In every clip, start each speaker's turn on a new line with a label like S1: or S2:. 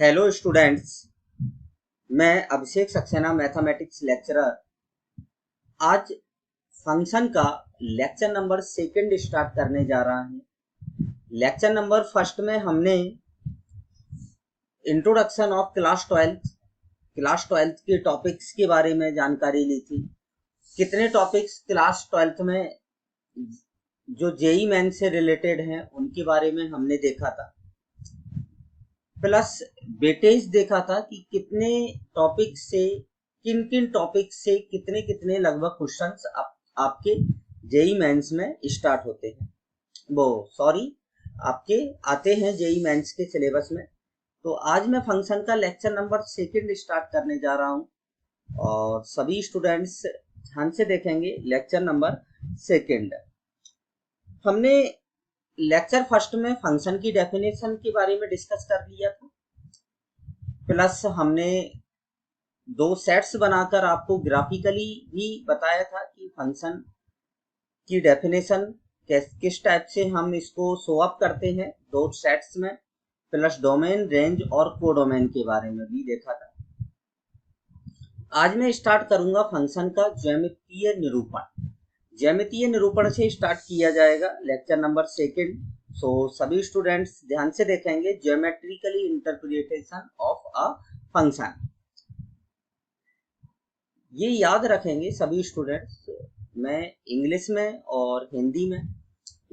S1: Hello students. मैं अभिषेक Saxena mathematics lecturer आज function का लेक्चर नंबर सेकंड स्टार्ट करने जा रहा है। लेक्चर नंबर फर्स्ट में हमने इंट्रोडक्शन ऑफ क्लास ट्वेल्थ के टॉपिक्स के बारे में जानकारी ली थी। कितने टॉपिक्स क्लास ट्वेल्थ में जो जेई मेन से रिलेटेड हैं उनके बारे में हमने देखा था, प्लस वेटेज देखा था कि कितने टॉपिक से किन किन टॉपिक से कितने कितने लगभग क्वेश्चंस आपके जेई मेंस में स्टार्ट होते हैं, वो सॉरी आपके आते हैं जेई मेंस के सिलेबस में। तो आज मैं फंक्शन का लेक्चर नंबर सेकंड स्टार्ट करने जा रहा हूं और सभी स्टूडेंट्स ध्यान से देखेंगे लेक्चर नंबर सेकंड। हमने लेक्चर फर्स्ट में फंक्शन की डेफिनेशन के बारे में डिस्कस कर लिया था, प्लस हमने दो सेट्स बनाकर आपको ग्राफिकली भी बताया था कि फंक्शन की डेफिनेशन किस टाइप से हम इसको शो अप करते हैं दो सेट्स में, प्लस डोमेन, रेंज और कोडोमेन के बारे में भी देखा था। आज मैं स्टार्ट करूंगा फंक्शन का ज्यामितीय निरूपण। ज्यामितीय निरूपण से स्टार्ट किया जाएगा लेक्चर नंबर सेकंड। सो सभी स्टूडेंट्स ध्यान से देखेंगे geometrically interpretation of a function. ये याद रखेंगे सभी स्टूडेंट्स, मैं इंग्लिश में और हिंदी में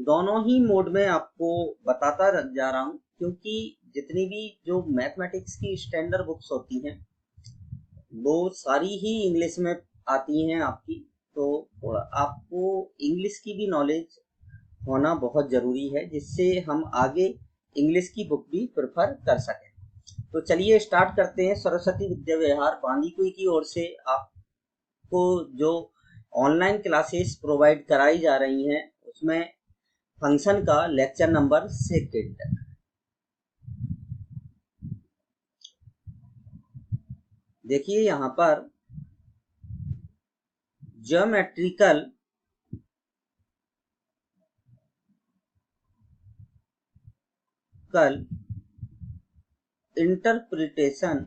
S1: दोनों ही मोड में आपको बताता जा रहा हूँ, क्योंकि जितनी भी जो मैथमेटिक्स की स्टैंडर्ड बुक्स होती हैं वो सारी ही इंग्लिश में आती हैं आपकी, तो आपको इंग्लिश की भी नॉलेज होना बहुत ज़रूरी है जिससे हम आगे इंग्लिश की बुक भी प्रेफर कर सकें। तो चलिए स्टार्ट करते हैं। सरस्वती विद्या विहार बांदीकुई की ओर से आपको जो ऑनलाइन क्लासेस प्रोवाइड कराई जा रही हैं उसमें फंक्शन का लेक्चर नंबर सेकंड। देखिए यहाँ पर geometrical interpretation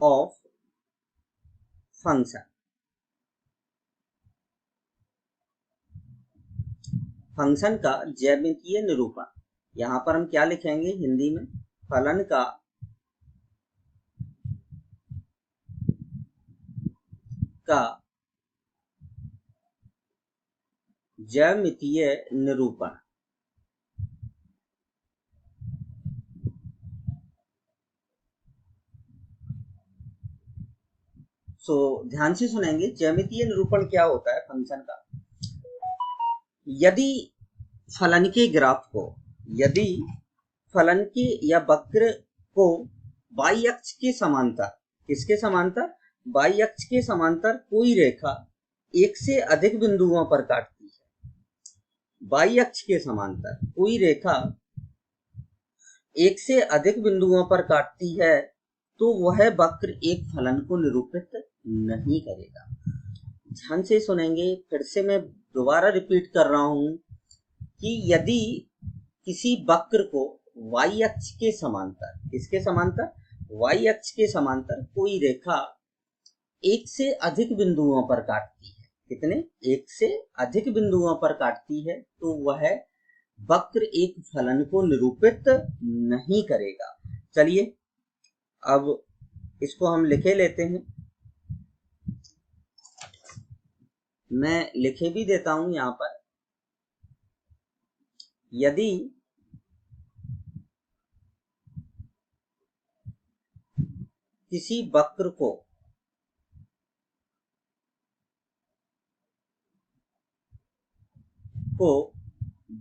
S1: of function. Function का ज्यामितीय निरूपण, यहाँ पर हम क्या लिखेंगे हिंदी में, फलन का ज्यामितीय निरूपण। सो ध्यान से सुनेंगे, ज्यामितीय निरूपण क्या होता है फंक्शन का। यदि फलन के ग्राफ को, यदि फलन के या वक्र को y अक्ष के समांतर, किसके समांतर, y अक्ष के समांतर कोई रेखा एक से अधिक बिंदुओं पर काटती है, y अक्ष के समांतर कोई रेखा एक से अधिक बिंदुओं पर काटती है तो वह वक्र एक फलन को निरूपित नहीं करेगा। ध्यान से सुनेंगे, फिर से मैं दोबारा रिपीट कर रहा हूं कि यदि किसी वक्र को y अक्ष के समांतर, किसके समांतर, y अक्ष के समांतर कोई रेखा एक से अधिक बिंदुओं पर काटती है, कितने, एक से अधिक बिंदुओं पर काटती है तो वह वक्र एक फलन को निरूपित नहीं करेगा। चलिए अब इसको हम लिखे लेते हैं, मैं लिखे भी देता हूं यहाँ पर। यदि किसी वक्र को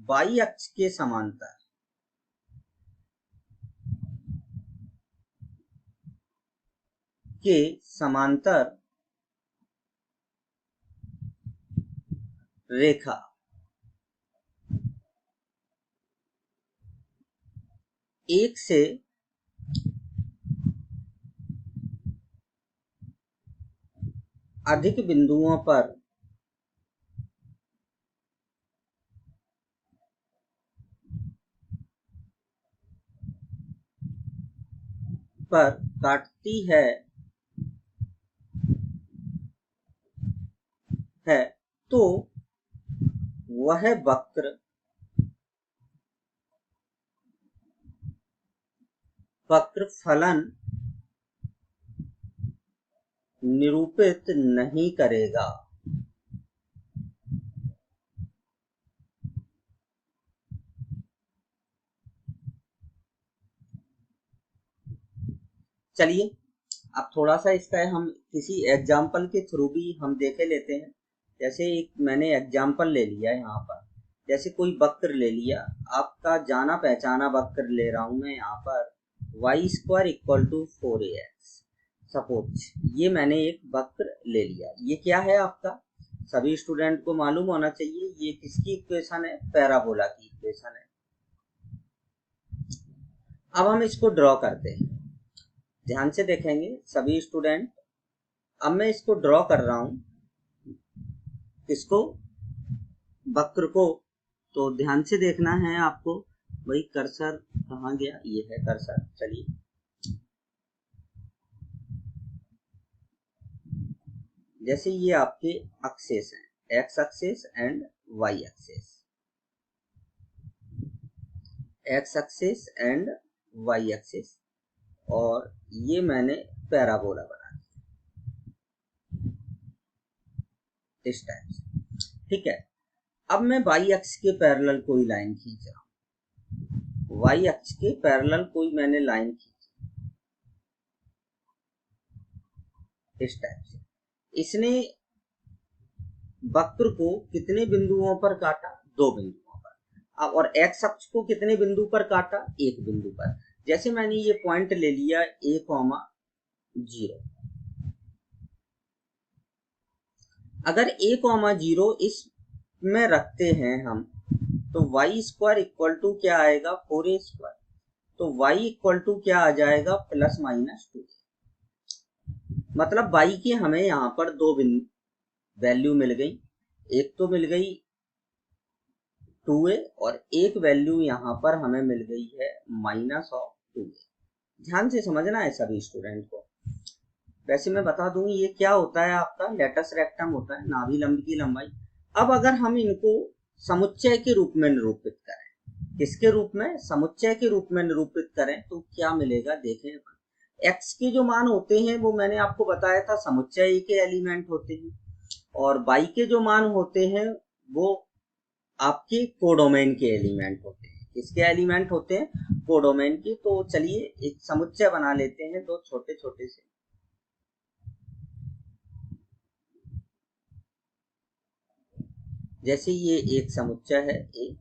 S1: y अक्ष के समांतर रेखा एक से अधिक बिंदुओं पर पर काटती है तो वह वक्र फलन निरूपित नहीं करेगा। चलिए अब थोड़ा सा इसका हम किसी एग्जाम्पल के थ्रू भी हम देखे लेते हैं। जैसे एक मैंने एग्जाम्पल ले लिया यहाँ पर, जैसे कोई वक्र ले लिया, आपका जाना पहचाना वक्र ले रहा हूं मैं यहाँ पर y square equal to 4ax। Suppose ये मैंने एक वक्र ले लिया। ये क्या है आपका, सभी स्टूडेंट को मालूम होना चाहिए, ये किसकी इक्वेशन है, पैराबोला की इक्वेशन है। अब हम इसको ड्रॉ करते हैं, ध्यान से देखेंगे सभी स्टूडेंट। अब मैं इसको ड्रॉ कर रहा हूं, किसको, वक्र को। तो ध्यान से देखना है आपको। वही कर्सर कहाँ गया, ये है कर्सर। चलिए जैसे ये आपके एक्सेस हैं, x axes and y axes, x axes and y axes, और ये मैंने पैराबोला बना दिया इस टाइप से, ठीक है। अब मैं वाई अक्ष के पैरेलल कोई लाइन खींच रहा हूं, वाई अक्ष के पैरेलल कोई मैंने लाइन खींची इस टाइप से। इसने वक्र को कितने बिंदुओं पर काटा, 2 बिंदुओं पर। अब और एक्स अक्ष को कितने बिंदु पर काटा, 1 बिंदु पर। जैसे मैंने ये पॉइंट ले लिया a,0, अगर a,0 इसमें रखते हैं हम, तो वाई स्क्वायर इक्वल टू क्या आएगा, 4a स्क्वायर। तो y इक्वल टू क्या आ जाएगा, +-2। मतलब y की हमें यहाँ पर 2 वैल्यू मिल गई, एक तो मिल गई 2a और एक वैल्यू यहाँ पर हमें मिल गई है -2a। ध्यान से समझना है सभी स्टूडेंट को। वैसे मैं बता दूं ये क्या होता है, आपका लेटस रेक्टम होता है, नाभि लंब की लंबाई। अब अगर हम इनको समुच्चय के रूप में निरूपित करें, किसके रूप में, समुच्चय के रूप में निरूपित करें, तो क्या मिलेगा देखें। x के जो मान होते हैं वो मैंने आपको बताया था समुच्चय के एलिमेंट होते हैं, और y के जो मान होते हैं वो आपके कोडोमेन के एलिमेंट होते हैं। किसके एलिमेंट होते हैं, कोडोमेन के। तो चलिए एक समुच्चय बना लेते हैं, 2 छोटे छोटे से। जैसे ये एक समुच्चय है A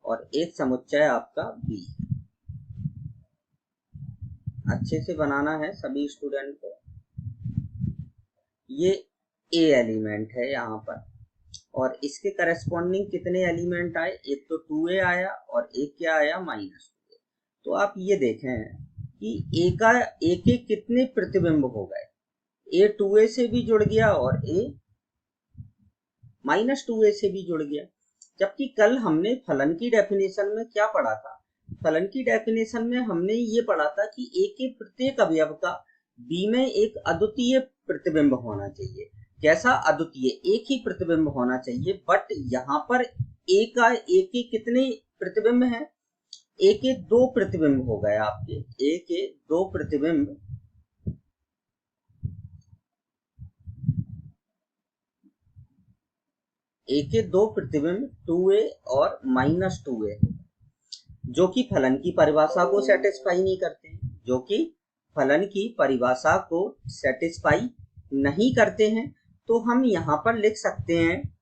S1: और एक समुच्चय आपका B। अच्छे से बनाना है सभी स्टूडेंट को। ये A एलिमेंट है यहाँ पर, और इसके करस्पॉन्डिंग कितने एलिमेंट आए, एक तो 2a आया और एक क्या आया, -2a। तो आप ये देखें कि a के कितने प्रतिबिंब हो गए, a 2a से भी जुड़ गया और a -2a से भी जुड़ गया। जबकि कल हमने फलन की डेफिनेशन में क्या पढ़ा था, फलन की डेफिनेशन में हमने ये पढ़ा था कि a के प्रत्येक अवयव का b में एक अद्वितीय प्रतिबिंब होना चाहिए। कैसा अद्वितीय, एक ही प्रतिबिंब होना चाहिए। बट यहाँ पर a के कितने प्रतिबिंब हैं, a के 2 प्रतिबिंब हो गए आपके, a के 2 प्रतिबिंब, a के 2 प्रतिबिंब 2a और -2a, जो कि फलन की परिभाषा को सेटिस्फाई नहीं करते हैं, जो कि फलन की परिभाषा को सेटिस्फाई नहीं करते हैं। तो हम यहाँ पर लिख सकते हैं,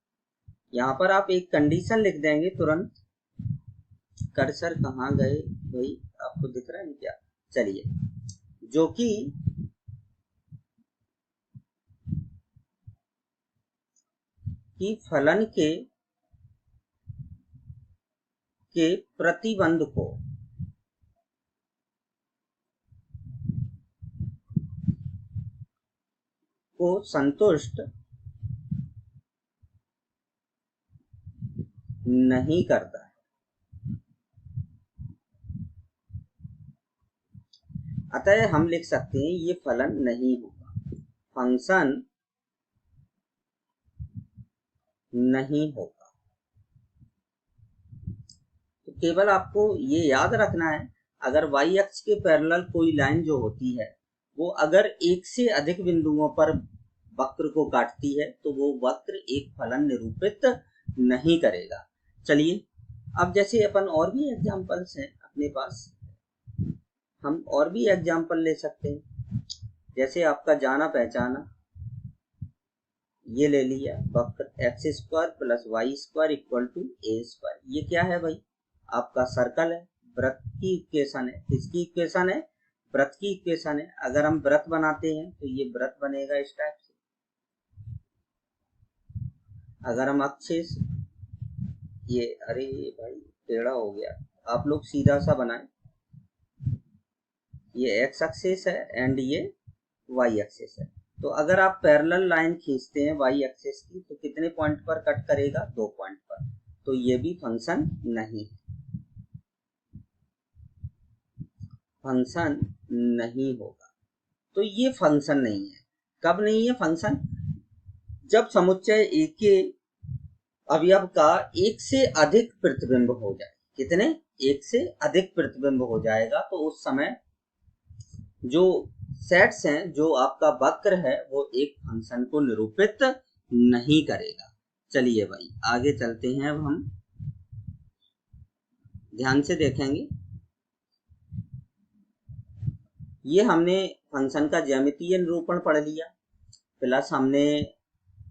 S1: यहाँ पर आप एक कंडीशन लिख देंगे तुरंत। कर्सर कहाँ गए भाई, आपको दिख रहा है क्या, चलिए, जो कि फलन के प्रतिबंध को संतुष्ट नहीं करता है। अतः हम लिख सकते हैं ये फलन नहीं होगा, फंक्शन नहीं होगा। तो केवल आपको ये याद रखना है, अगर y अक्ष के पैरेलल कोई लाइन जो होती है वो अगर एक से अधिक बिंदुओं पर वक्र को काटती है तो वो वक्र एक फलन निरूपित नहीं करेगा। चलिए अब जैसे अपन और भी एग्जांपल्स हैं अपने पास, हम और भी एग्जांपल ले सकते हैं। जैसे आपका जाना पहचाना, ये ले लिया वक्र x square plus y square equal to A square. ये क्या है भाई? आपका सर्कल है, वृत्त की इक्वेशन है। किसकी इक्वेशन है? वृत्त की इक्वेशन है। अगर हम वृत्त बनाते हैं तो ये वृत्त बनेगा इस टाइप से। अगर हम अक्षेस, ये अरे भाई टेढ़ा हो गया, आप लोग सीधा सा बनाएं। ये एक्स एक्सिस है एंड ये वाई एक्सिस है। तो अगर आप पैरेलल लाइन खींचते हैं वाई एक्सिस की तो कितने पॉइंट पर कट करेगा? 2 पॉइंट पर। तो ये भी फंक्शन नहीं है, फंक्शन नहीं होगा। तो ये फंक्शन नहीं है। कब नहीं है फंक्शन? जब समुच्चय ए के अवयव का एक से अधिक प्रतिबिंब हो जाए। कितने? एक से अधिक प्रतिबिंब हो जाएगा तो उस समय जो सेट्स हैं, जो आपका वक्र है, वो एक फंक्शन को निरूपित नहीं करेगा। चलिए भाई आगे चलते हैं। अब हम ध्यान से देखेंगे। ये हमने फंक्शन का ज्यामितीय निरूपण पढ़ लिया, प्लस हमने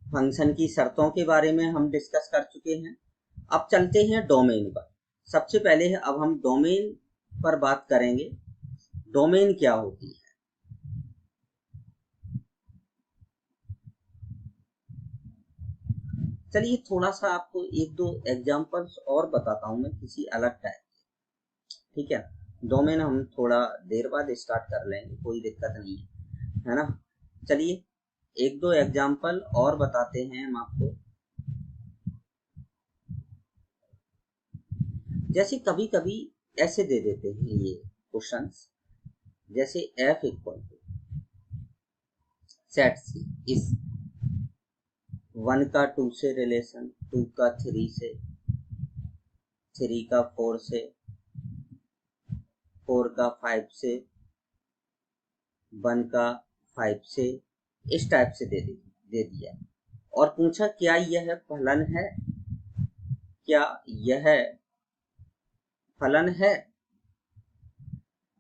S1: फंक्शन की शर्तों के बारे में हम डिस्कस कर चुके हैं। अब चलते हैं डोमेन पर। सबसे पहले अब हम डोमेन पर बात करेंगे। डोमेन क्या होती है? चलिए थोड़ा सा आपको एक दो एग्जांपल्स और बताता हूं मैं किसी अलग टाइप के, ठीक है? डोमेन हम थोड़ा देर बाद स्टार्ट कर लेंगे, कोई दिक्कत नहीं है ना? चलिए एक दो एग्जांपल और बताते हैं हम आपको। जैसे कभी कभी ऐसे दे देते हैं ये क्वेश्चंस, जैसे f इक्वल टू सेट सी इस 1 का 2 से रिलेशन, 2 का 3 से, 3 का 4 से, 4 का 5 से, 1 का 5 से, इस टाइप से दे दिया और पूछा क्या यह फलन है? क्या यह फलन है?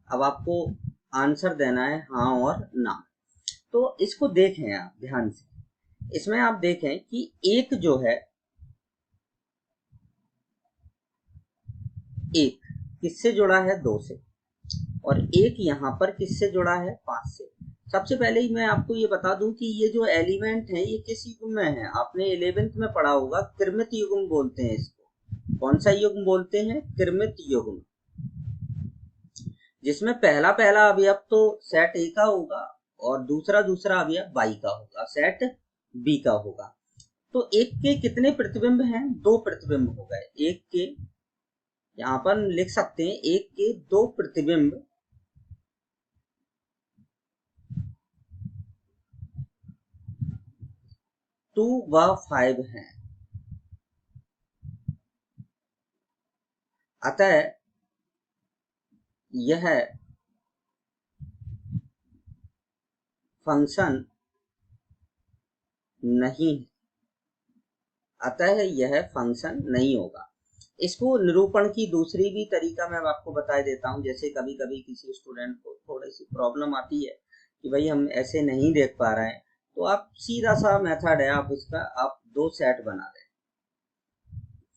S1: अब आपको आंसर देना है हाँ और ना। तो इसको देखें आप ध्यान से। इसमें आप देखें कि एक जो है, एक किससे जुड़ा है? 2 से, और एक यहां पर किससे जुड़ा है? 5 से। सबसे पहले ही मैं आपको ये बता दूं कि ये जो एलिमेंट है ये किस युग्म में है? आपने 11th में पढ़ा होगा, कृमित युग्म बोलते हैं इसको। कौन सा युग्म बोलते हैं? कृमित युग्म। जिसमें पहला पहला अवयव तो सेट ए का होगा और दूसरा दूसरा अवयव बाई का होगा, सेट बी का होगा। तो एक के कितने प्रतिबिंब हैं? 2 प्रतिबिंब हो गए। एक के, यहां पर लिख सकते हैं एक के 2 प्रतिबिंब 2 व 5 हैं। अतः यह फंक्शन नहीं है, अतः यह फंक्शन नहीं होगा। इसको निरूपण की दूसरी भी तरीका मैं आपको बता देता हूं। जैसे कभी कभी किसी स्टूडेंट को थोड़ी सी प्रॉब्लम आती है कि भाई हम ऐसे नहीं देख पा रहे हैं, तो आप सीधा सा मेथड है, आप इसका आप 2 सेट बना दें,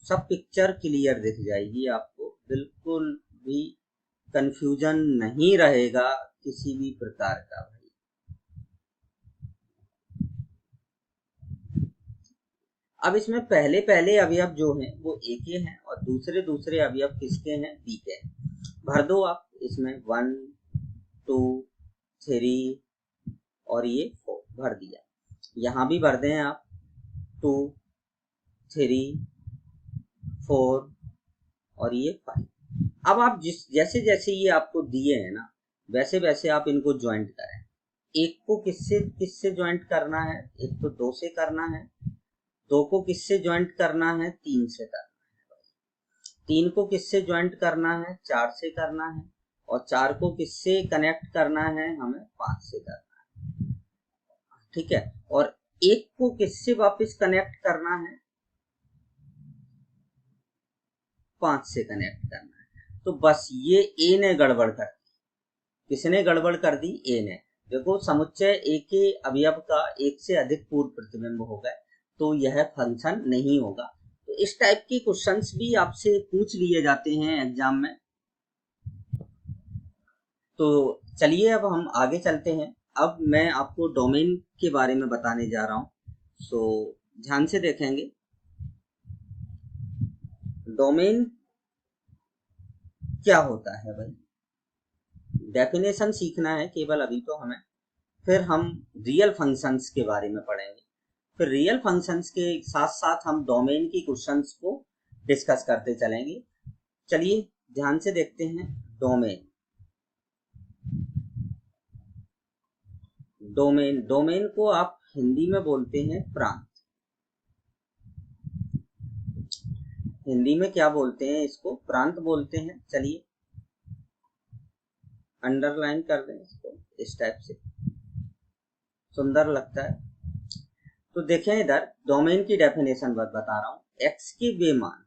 S1: सब पिक्चर क्लियर दिख जाएगी आपको, बिल्कुल भी कंफ्यूजन नहीं रहेगा किसी भी प्रकार का। भाई अब इसमें पहले पहले अवयव जो हैं वो ए के हैं और दूसरे दूसरे अवयव किसके हैं? बी के हैं। भर दो आप इसमें 1 2 3 और ये 4 भर दिया। यहां भी भर दें आप 2 3 4 और ये 5। अब आप जैसे जैसे ये आपको दिए हैं ना, वैसे वैसे आप इनको ज्वाइंट करें। एक को किससे किससे ज्वाइंट करना है, एक तो 2 से करना है, 2 को किससे ज्वाइंट करना है, 3 से करना है, 3 को किससे ज्वाइंट करना है, 4 से करना है, और 4 को किससे कनेक्ट करना है, हमें 5 से करना है। ठीक है, और एक को किससे वापस कनेक्ट करना है, 5 से कनेक्ट करना है। तो बस ये ए ने गड़बड़ कर दी। किसने गड़बड़ कर दी, ए ने। देखो समुच्चय ए के अवयव का एक से अधिक पूर्व प्रतिबिंब हो गए तो यह फंक्शन नहीं होगा। तो इस टाइप के क्वेश्चंस भी आपसे पूछ लिए जाते हैं एग्जाम में। तो चलिए अब हम आगे चलते हैं। अब मैं आपको डोमेन के बारे में बताने जा रहा हूं, सो ध्यान से देखेंगे। डोमेन क्या होता है भाई, डेफिनेशन सीखना है केवल अभी तो हमें, फिर हम रियल फंक्शंस के बारे में पढ़ेंगे, फिर रियल फंक्शंस के साथ साथ हम डोमेन की क्वेश्चंस को डिस्कस करते चलेंगे। चलिए ध्यान से देखते हैं। डोमेन डोमेन डोमेन को आप हिंदी में बोलते हैं प्रांत। हिंदी में क्या बोलते हैं, इसको प्रांत बोलते हैं। चलिए अंडरलाइन कर दें इसको, इस टाइप से सुंदर लगता है। तो देखें इधर डोमेन की डेफिनेशन बता रहा हूं। एक्स के वे मान,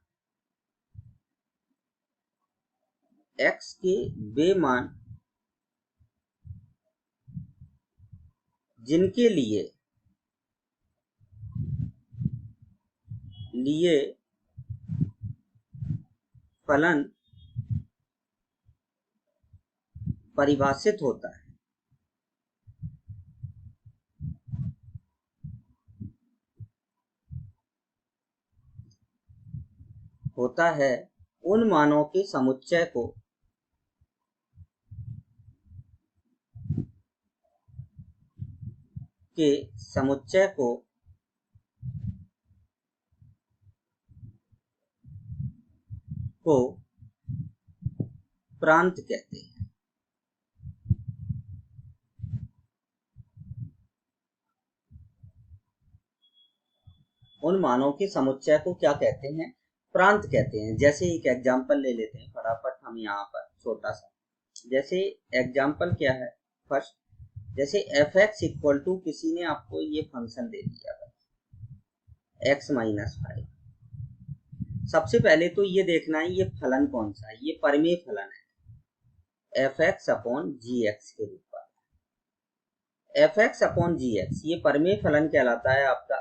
S1: एक्स के वे मान जिनके लिए फलन परिभाषित होता है उन मानों के समुच्चय को प्रांत कहते हैं। उन मानों के समुच्चय को क्या कहते हैं, प्रांत कहते हैं। जैसे एक एग्जांपल ले लेते हैं फटाफट हम यहाँ पर छोटा सा। जैसे एग्जांपल क्या है, फर्स्ट जैसे एफ एक्स इक्वल टू, किसी ने आपको ये फंक्शन दे दिया एक्स माइनस 5। सबसे पहले तो ये देखना है ये फलन कौन सा है, ये परिमेय फलन है एफ एक्स अपॉन जी एक्स के रूप में। एफ एक्स अपॉन जी एक्स ये परिमेय फलन कहलाता है आपका।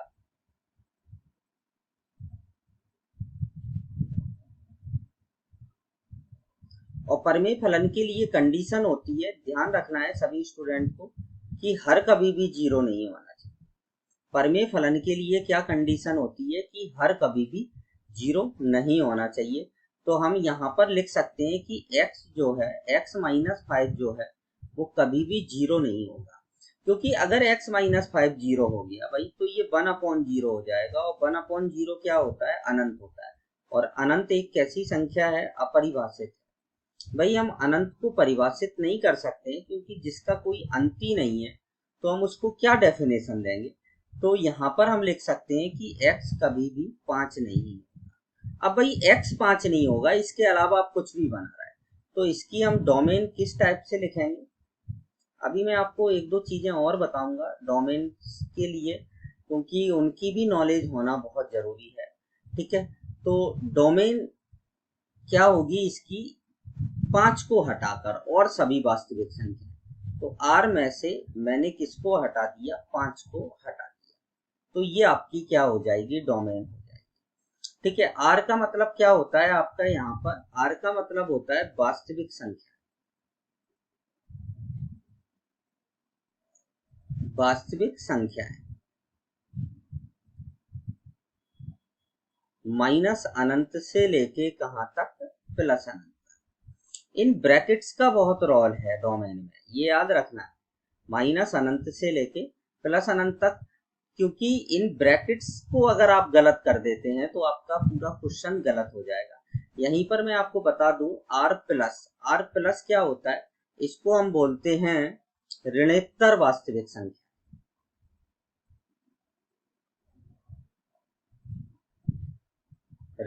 S1: और परिमेय फलन के लिए कंडीशन होती है, ध्यान रखना है सभी स्टूडेंट को, कि हर कभी भी जीरो नहीं होना चाहिए। परिमेय फलन के लिए क्या कंडीशन होती है कि हर कभी भी जीरो नहीं होना चाहिए। तो हम यहाँ पर लिख सकते हैं कि x जो है x माइनस 5 जो है वो कभी भी जीरो नहीं होगा, क्योंकि अगर x माइनस 5 जीरो हो गया भाई तो ये 1 अपॉन जीरो हो जाएगा, और 1 अपॉन जीरो क्या होता है, अनंत होता है। और अनंत एक कैसी संख्या है, अपरिभाषित। भाई हम अनंत को परिभाषित नहीं कर सकते क्योंकि जिसका कोई अंत ही नहीं है तो हम उसको क्या डेफिनेशन देंगे। तो यहाँ पर हम लिख सकते हैं कि x कभी भी 5 नहीं होगा। अब भाई x 5 नहीं होगा, इसके अलावा आप कुछ भी बना रहा है, तो इसकी हम डोमेन किस टाइप से लिखेंगे। अभी मैं आपको एक दो चीजें और बताऊंगा डोमेन के लिए, क्योंकि उनकी भी नॉलेज होना बहुत जरूरी है। ठीक है, तो डोमेन क्या होगी इसकी, 5 को हटाकर और सभी वास्तविक संख्या। तो r में से मैंने किसको हटा दिया, 5 को हटा दिया, तो ये आपकी क्या हो जाएगी, डोमेन हो जाएगी। ठीक है, r का मतलब क्या होता है आपका, यहाँ पर r का मतलब होता है वास्तविक संख्या। वास्तविक संख्या माइनस अनंत से लेके कहां तक, प्लस अनंत। इन ब्रैकेट्स का बहुत रोल है डोमेन में, ये याद रखना है। माइनस अनंत से लेके प्लस अनंत तक, क्योंकि इन ब्रैकेट्स को अगर आप गलत कर देते हैं तो आपका पूरा क्वेश्चन गलत हो जाएगा। यहीं पर मैं आपको बता दूं, आर प्लस क्या होता है, इसको हम बोलते हैं ऋणोत्तर वास्तविक संख्या।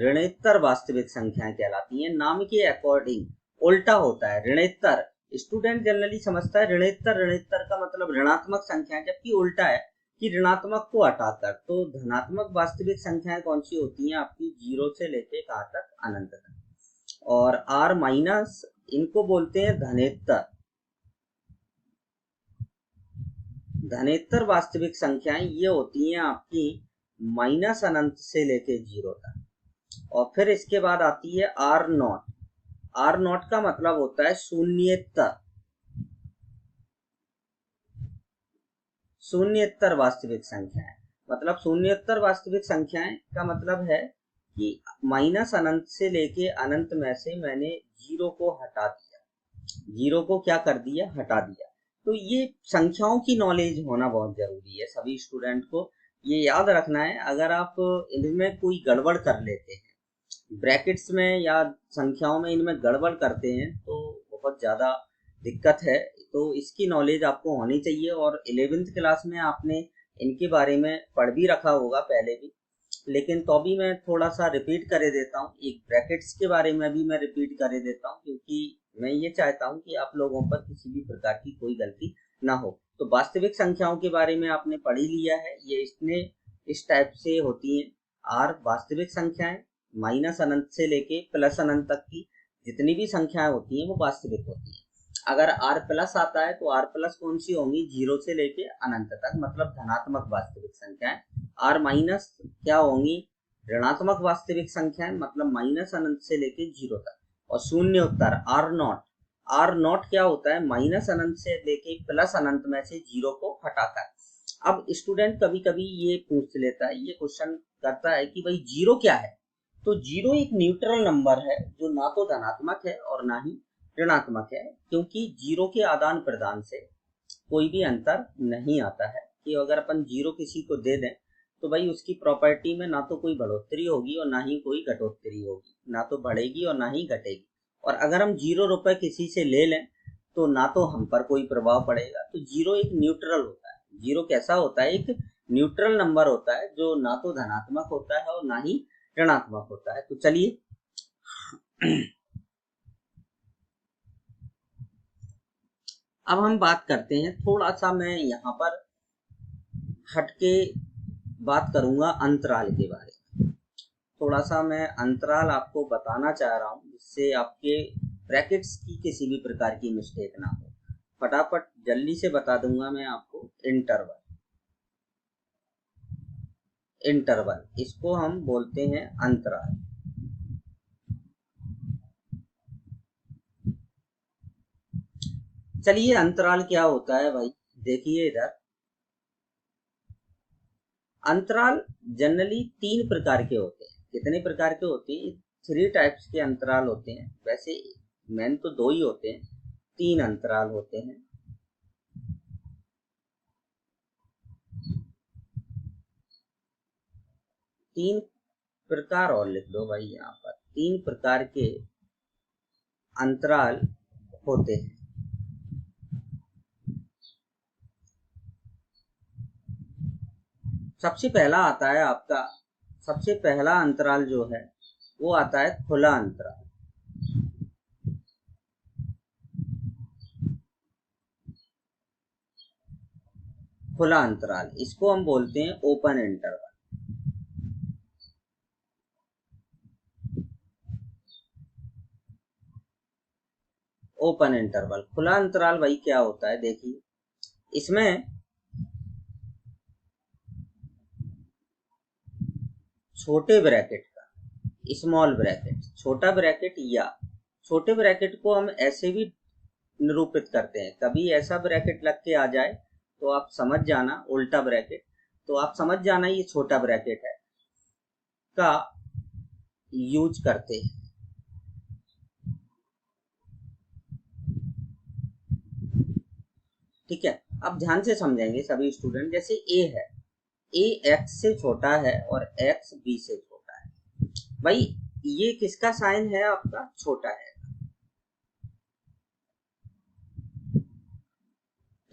S1: ऋणोत्तर वास्तविक संख्याएं कहलाती हैं। नाम के अकॉर्डिंग उल्टा होता है ऋणोत्तर। स्टूडेंट जनरली समझता है ऋणोत्तर, ऋणोत्तर का मतलब ऋणात्मक संख्या, जबकि उल्टा है कि ऋणात्मक को हटाकर। तो धनात्मक वास्तविक संख्याएं कौन सी होती हैं आपकी? 0 से लेके कहाँ तक? अनंत तक। और आर माइनस, इनको बोलते हैं धनेत्तर। धनेत्तर वास्तविक संख्याएं ये होती हैं आपकी माइनस अनंत से लेके 0 तक। और फिर इसके बाद आती है आर नॉट। आर नॉट का मतलब होता है शून्येतर। शून्येतर वास्तविक संख्याएं, मतलब शून्येतर वास्तविक संख्याएं का मतलब है कि माइनस अनंत से लेके अनंत में से मैंने 0 को हटा दिया। 0 को क्या कर दिया? हटा दिया। तो ये संख्याओं की नॉलेज होना बहुत जरूरी है सभी स्टूडेंट को। ये याद रखना है, अगर आप इनमें कोई गड़बड़ कर लेते हैं, ब्रैकेट्स में या संख्याओं में इनमें गड़बड़ करते हैं, तो बहुत ज़्यादा दिक्कत है। तो इसकी नॉलेज आपको होनी चाहिए। और 11th क्लास में आपने इनके बारे में पढ़ भी रखा होगा पहले भी, लेकिन तो भी मैं थोड़ा सा रिपीट कर देता हूँ। एक ब्रैकेट्स के बारे में भी मैं रिपीट कर देता हूँ, क्योंकि मैं ये चाहता हूँ कि आप लोगों पर किसी भी प्रकार की कोई गलती ना हो। तो वास्तविक संख्याओं के बारे में आपने पढ़ ही लिया है। ये इसमें इस टाइप से होती हैं। आर वास्तविक संख्याएं, माइनस अनंत से लेके प्लस अनंत तक की जितनी भी संख्याएं होती हैं वो वास्तविक होती हैं। अगर आर प्लस आता है तो आर प्लस कौन सी होंगी? 0 से लेके अनंत तक, मतलब धनात्मक वास्तविक संख्याएं। आर माइनस क्या होंगी? ऋणात्मक वास्तविक संख्याएं, मतलब माइनस अनंत से लेके 0 तक। और शून्य उत्तर आर नॉट। आर नॉट क्या होता है? माइनस अनंत से लेके प्लस अनंत में से 0 को हटाकर। अब स्टूडेंट कभी कभी ये पूछ लेता है, ये क्वेश्चन करता है कि भाई 0 क्या है? तो 0 एक न्यूट्रल नंबर है जो ना तो धनात्मक है और ना ही ऋणात्मक है, क्योंकि 0 के आदान प्रदान से कोई भी अंतर नहीं आता है। कि अगर अपन 0 किसी को दे दें तो भाई उसकी प्रॉपर्टी में ना तो कोई बढ़ोतरी होगी और ना ही कोई घटोतरी होगी, ना तो बढ़ेगी और ना ही घटेगी। और अगर हम 0 रुपए किसी से ले लें तो ना तो हम पर कोई प्रभाव पड़ेगा। तो 0 एक न्यूट्रल होता है। 0 कैसा होता है? एक न्यूट्रल नंबर होता है जो ना तो धनात्मक होता है और ना ही ऋणात्मक होता है। तो चलिए अब हम बात करते हैं, थोड़ा सा मैं यहाँ पर हटके बात करूंगा अंतराल के बारे में। थोड़ा सा मैं अंतराल आपको बताना चाह रहा हूँ जिससे आपके ब्रैकेट्स की किसी भी प्रकार की मिस्टेक ना हो। फटाफट जल्दी से बता दूंगा मैं आपको। इंटरवल, इंटरवल इसको हम बोलते हैं अंतराल। चलिए अंतराल क्या होता है भाई, देखिए इधर। अंतराल जनरली 3 प्रकार के होते हैं। कितने प्रकार के होते हैं? 3 टाइप्स के अंतराल होते हैं। वैसे मेन तो 2 ही होते हैं, 3 अंतराल होते हैं। तीन प्रकार और लिख दो भाई, यहाँ पर 3 प्रकार के अंतराल होते हैं। सबसे पहला आता है आपका, सबसे पहला अंतराल जो है वो आता है खुला अंतराल। खुला अंतराल इसको हम बोलते हैं ओपन इंटरवल। ओपन इंटरवल, खुला अंतराल भाई क्या होता है? देखिए इसमें छोटे ब्रैकेट का, स्मॉल ब्रैकेट, छोटा ब्रैकेट, या छोटे ब्रैकेट को हम ऐसे भी निरूपित करते हैं। कभी ऐसा ब्रैकेट लग के आ जाए तो आप समझ जाना, उल्टा ब्रैकेट, तो आप समझ जाना ये छोटा ब्रैकेट है का यूज करते हैं। ठीक है, अब ध्यान से समझेंगे सभी स्टूडेंट। जैसे ए है, ए एक्स से छोटा है और एक्स बी से छोटा है। भाई ये किसका साइन है? आपका छोटा है।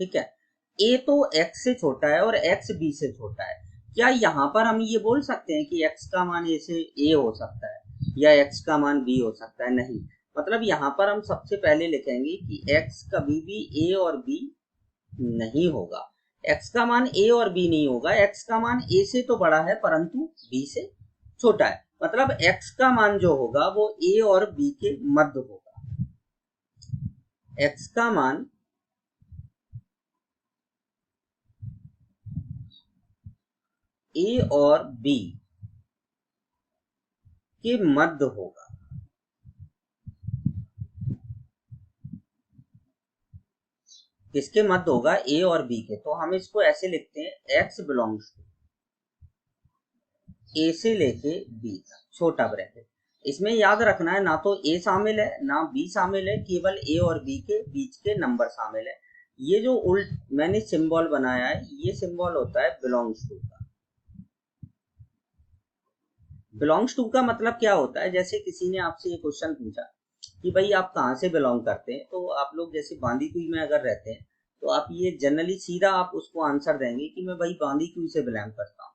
S1: ठीक है। ए तो x से छोटा है और x b से छोटा है। क्या यहाँ पर हम ये बोल सकते हैं कि x का मान a से a हो सकता है या x का मान b हो सकता है? नहीं। मतलब यहाँ पर हम सबसे पहले लिखेंगे कि x कभी भी a और b नहीं होगा। x का मान a और b नहीं होगा। x का मान a से तो बड़ा है परंतु b से छोटा है। मतलब x का मान जो होगा वो a और b के मध्य होगा। x का मान a और b के मध्य होगा। किसके मध्य होगा? a और b के। तो हम इसको ऐसे लिखते हैं x बिलोंग्स टू a से लेके b तक, छोटा ब्रैकेट। इसमें याद रखना है ना तो a शामिल है ना b शामिल है, केवल a और b के बीच के नंबर शामिल है। ये जो उल्ट मैंने सिंबल बनाया है ये सिंबल होता है बिलोंग्स टू का। बिलोंग्स टू का मतलब क्या होता है? जैसे किसी ने आपसे ये क्वेश्चन पूछा कि भाई आप कहाँ से बिलोंग करते हैं, तो आप लोग जैसे बांदीकुई में अगर रहते हैं तो आप ये जनरली सीधा आप उसको आंसर देंगे कि मैं भाई बांदीकुई से बिलोंग करता हूँ।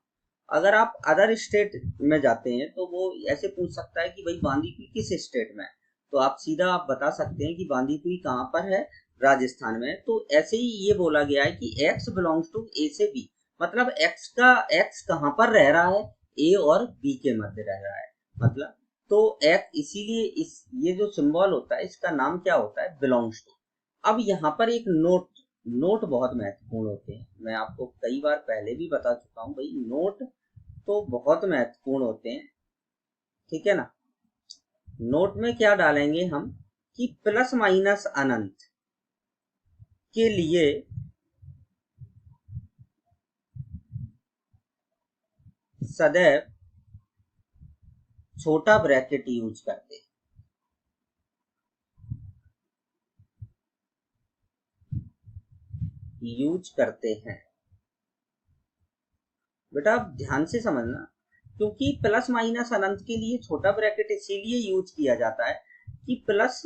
S1: अगर आप अदर स्टेट में जाते हैं तो वो ऐसे पूछ सकता है कि भाई बांदीकुई किस स्टेट में है, तो आप सीधा आप बता सकते हैं कि बांदीकुई कहाँ पर है? राजस्थान में। तो ऐसे ही ये बोला गया है कि x बिलोंग्स टू a से b, मतलब x कहाँ पर रह रहा है? a और b के मध्य रह रहा है। मतलब तो x, इसीलिए इस ये जो सिंबल होता है इसका नाम क्या होता है? Belongs to. अब यहाँ पर एक नोट बहुत महत्वपूर्ण होते हैं। मैं आपको कई बार पहले भी बता चुका हूँ भाई, नोट तो बहुत महत्वपूर्ण होते हैं, ठीक है ना। नोट में क्या डालेंगे हम कि प्लस माइनस अनंत के लिए सदैव छोटा ब्रैकेट यूज करते हैं। बेटा आप ध्यान से समझना, क्योंकि प्लस माइनस अनंत के लिए छोटा ब्रैकेट इसीलिए यूज किया जाता है कि प्लस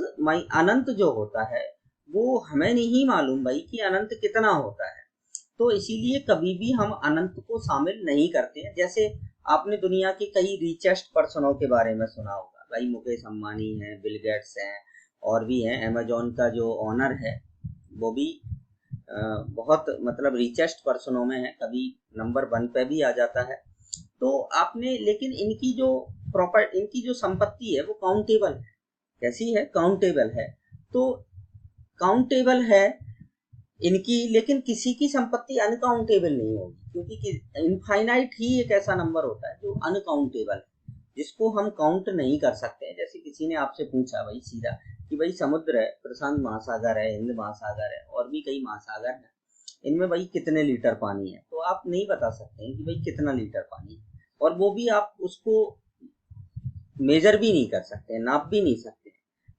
S1: अनंत जो होता है वो हमें नहीं मालूम भाई कि अनंत कितना होता है, तो इसीलिए कभी भी हम अनंत को शामिल नहीं करते हैं। जैसे आपने दुनिया के कई रिचेस्ट पर्सनों के बारे में सुना होगा भाई, मुकेश अंबानी है, बिल गेट्स हैं और भी हैं, अमेजोन का जो ओनर है वो भी बहुत मतलब रिचेस्ट पर्सनों में है, कभी नंबर 1 पे भी आ जाता है। तो आपने लेकिन इनकी जो संपत्ति है वो काउंटेबल है। कैसी है? काउंटेबल है। तो काउंटेबल है इनकी, लेकिन किसी की संपत्ति अनकाउंटेबल नहीं होगी, क्योंकि इनफाइनाइट ही एक ऐसा नंबर होता है जो अनकाउंटेबल है, जिसको हम काउंट नहीं कर सकते हैं। जैसे किसी ने आपसे पूछा भाई सीधा कि भाई समुद्र है, प्रशांत महासागर है, हिंद महासागर है और भी कई महासागर हैं, इनमें भाई कितने लीटर पानी है, तो आप नहीं बता सकते हैं कि भाई कितना लीटर पानी है, और वो भी आप उसको मेजर भी नहीं कर सकते, नाप भी नहीं सकते,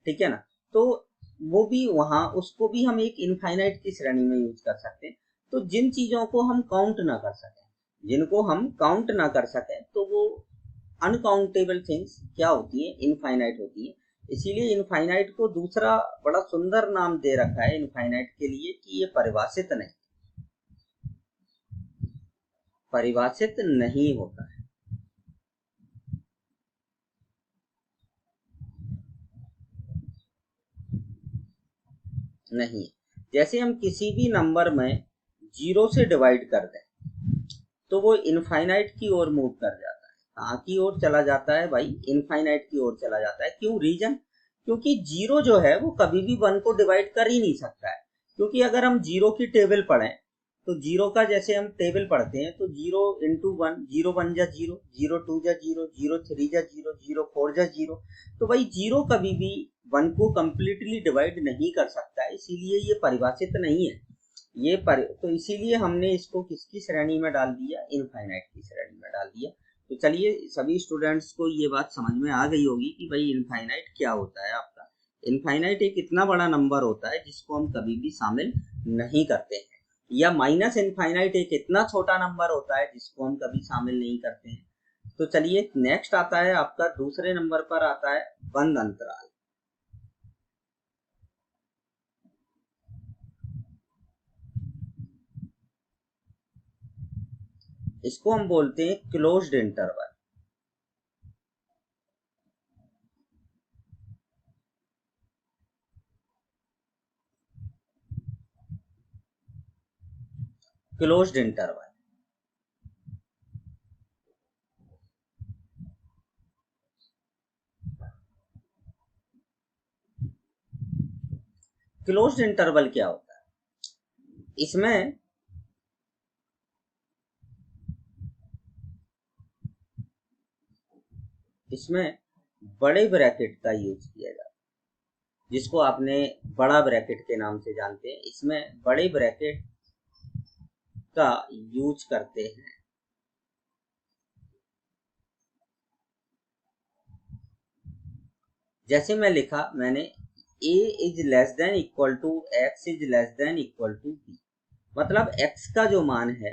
S1: ठीक है ना। तो वो भी वहां उसको भी हम एक इनफाइनाइट की श्रेणी में यूज कर सकते हैं। तो जिन चीजों को हम काउंट ना कर सकें, जिनको हम काउंट ना कर सकें, तो वो अनकाउंटेबल थिंग्स क्या होती है? इनफाइनाइट होती है। इसीलिए इनफाइनाइट को दूसरा बड़ा सुंदर नाम दे रखा है इनफाइनाइट के लिए कि ये परिभाषित नहीं होता है। नहीं, जैसे हम किसी भी नंबर में 0 से डिवाइड कर दें तो वो इनफाइनाइट की ओर मूव कर जाता है। कहाँ की ओर चला जाता है भाई? इनफाइनाइट की ओर चला जाता है। क्यों? रीजन, क्योंकि 0 जो है वो कभी भी 1 को डिवाइड कर ही नहीं सकता है। क्योंकि अगर हम 0 की टेबल पढ़ें तो 0 का जैसे हम टेबल पढ़ते हैं तो 0 इंटू 1, 0 1 जा 0, 0 2 जा 0, 0 3 जा 0, 0 4 जा 0। तो भाई 0 कभी भी 1 को कंप्लीटली डिवाइड नहीं कर सकता है, इसीलिए ये परिभाषित नहीं है। तो इसीलिए हमने इसको किसकी श्रेणी में डाल दिया? इनफाइनाइट की श्रेणी में डाल दिया। तो चलिए सभी स्टूडेंट्स को ये बात समझ में आ गई होगी कि भाई इनफाइनाइट क्या होता है आपका। इनफाइनाइट एक इतना बड़ा नंबर होता है जिसको हम कभी भी शामिल नहीं करते हैं, या माइनस इनफाइनाइट एक इतना छोटा नंबर होता है जिसको हम कभी शामिल नहीं करते हैं। तो चलिए नेक्स्ट आता है आपका, दूसरे नंबर पर आता है बंद अंतराल। इसको हम बोलते हैं closed interval. Closed interval. Closed interval क्या होता है? इसमें बड़े ब्रैकेट का यूज किया जाता है, जिसको आपने बड़ा ब्रैकेट के नाम से जानते हैं। इसमें बड़े ब्रैकेट का यूज करते हैं। जैसे मैंने a is less than equal to x is less than equal to b, मतलब x का जो मान है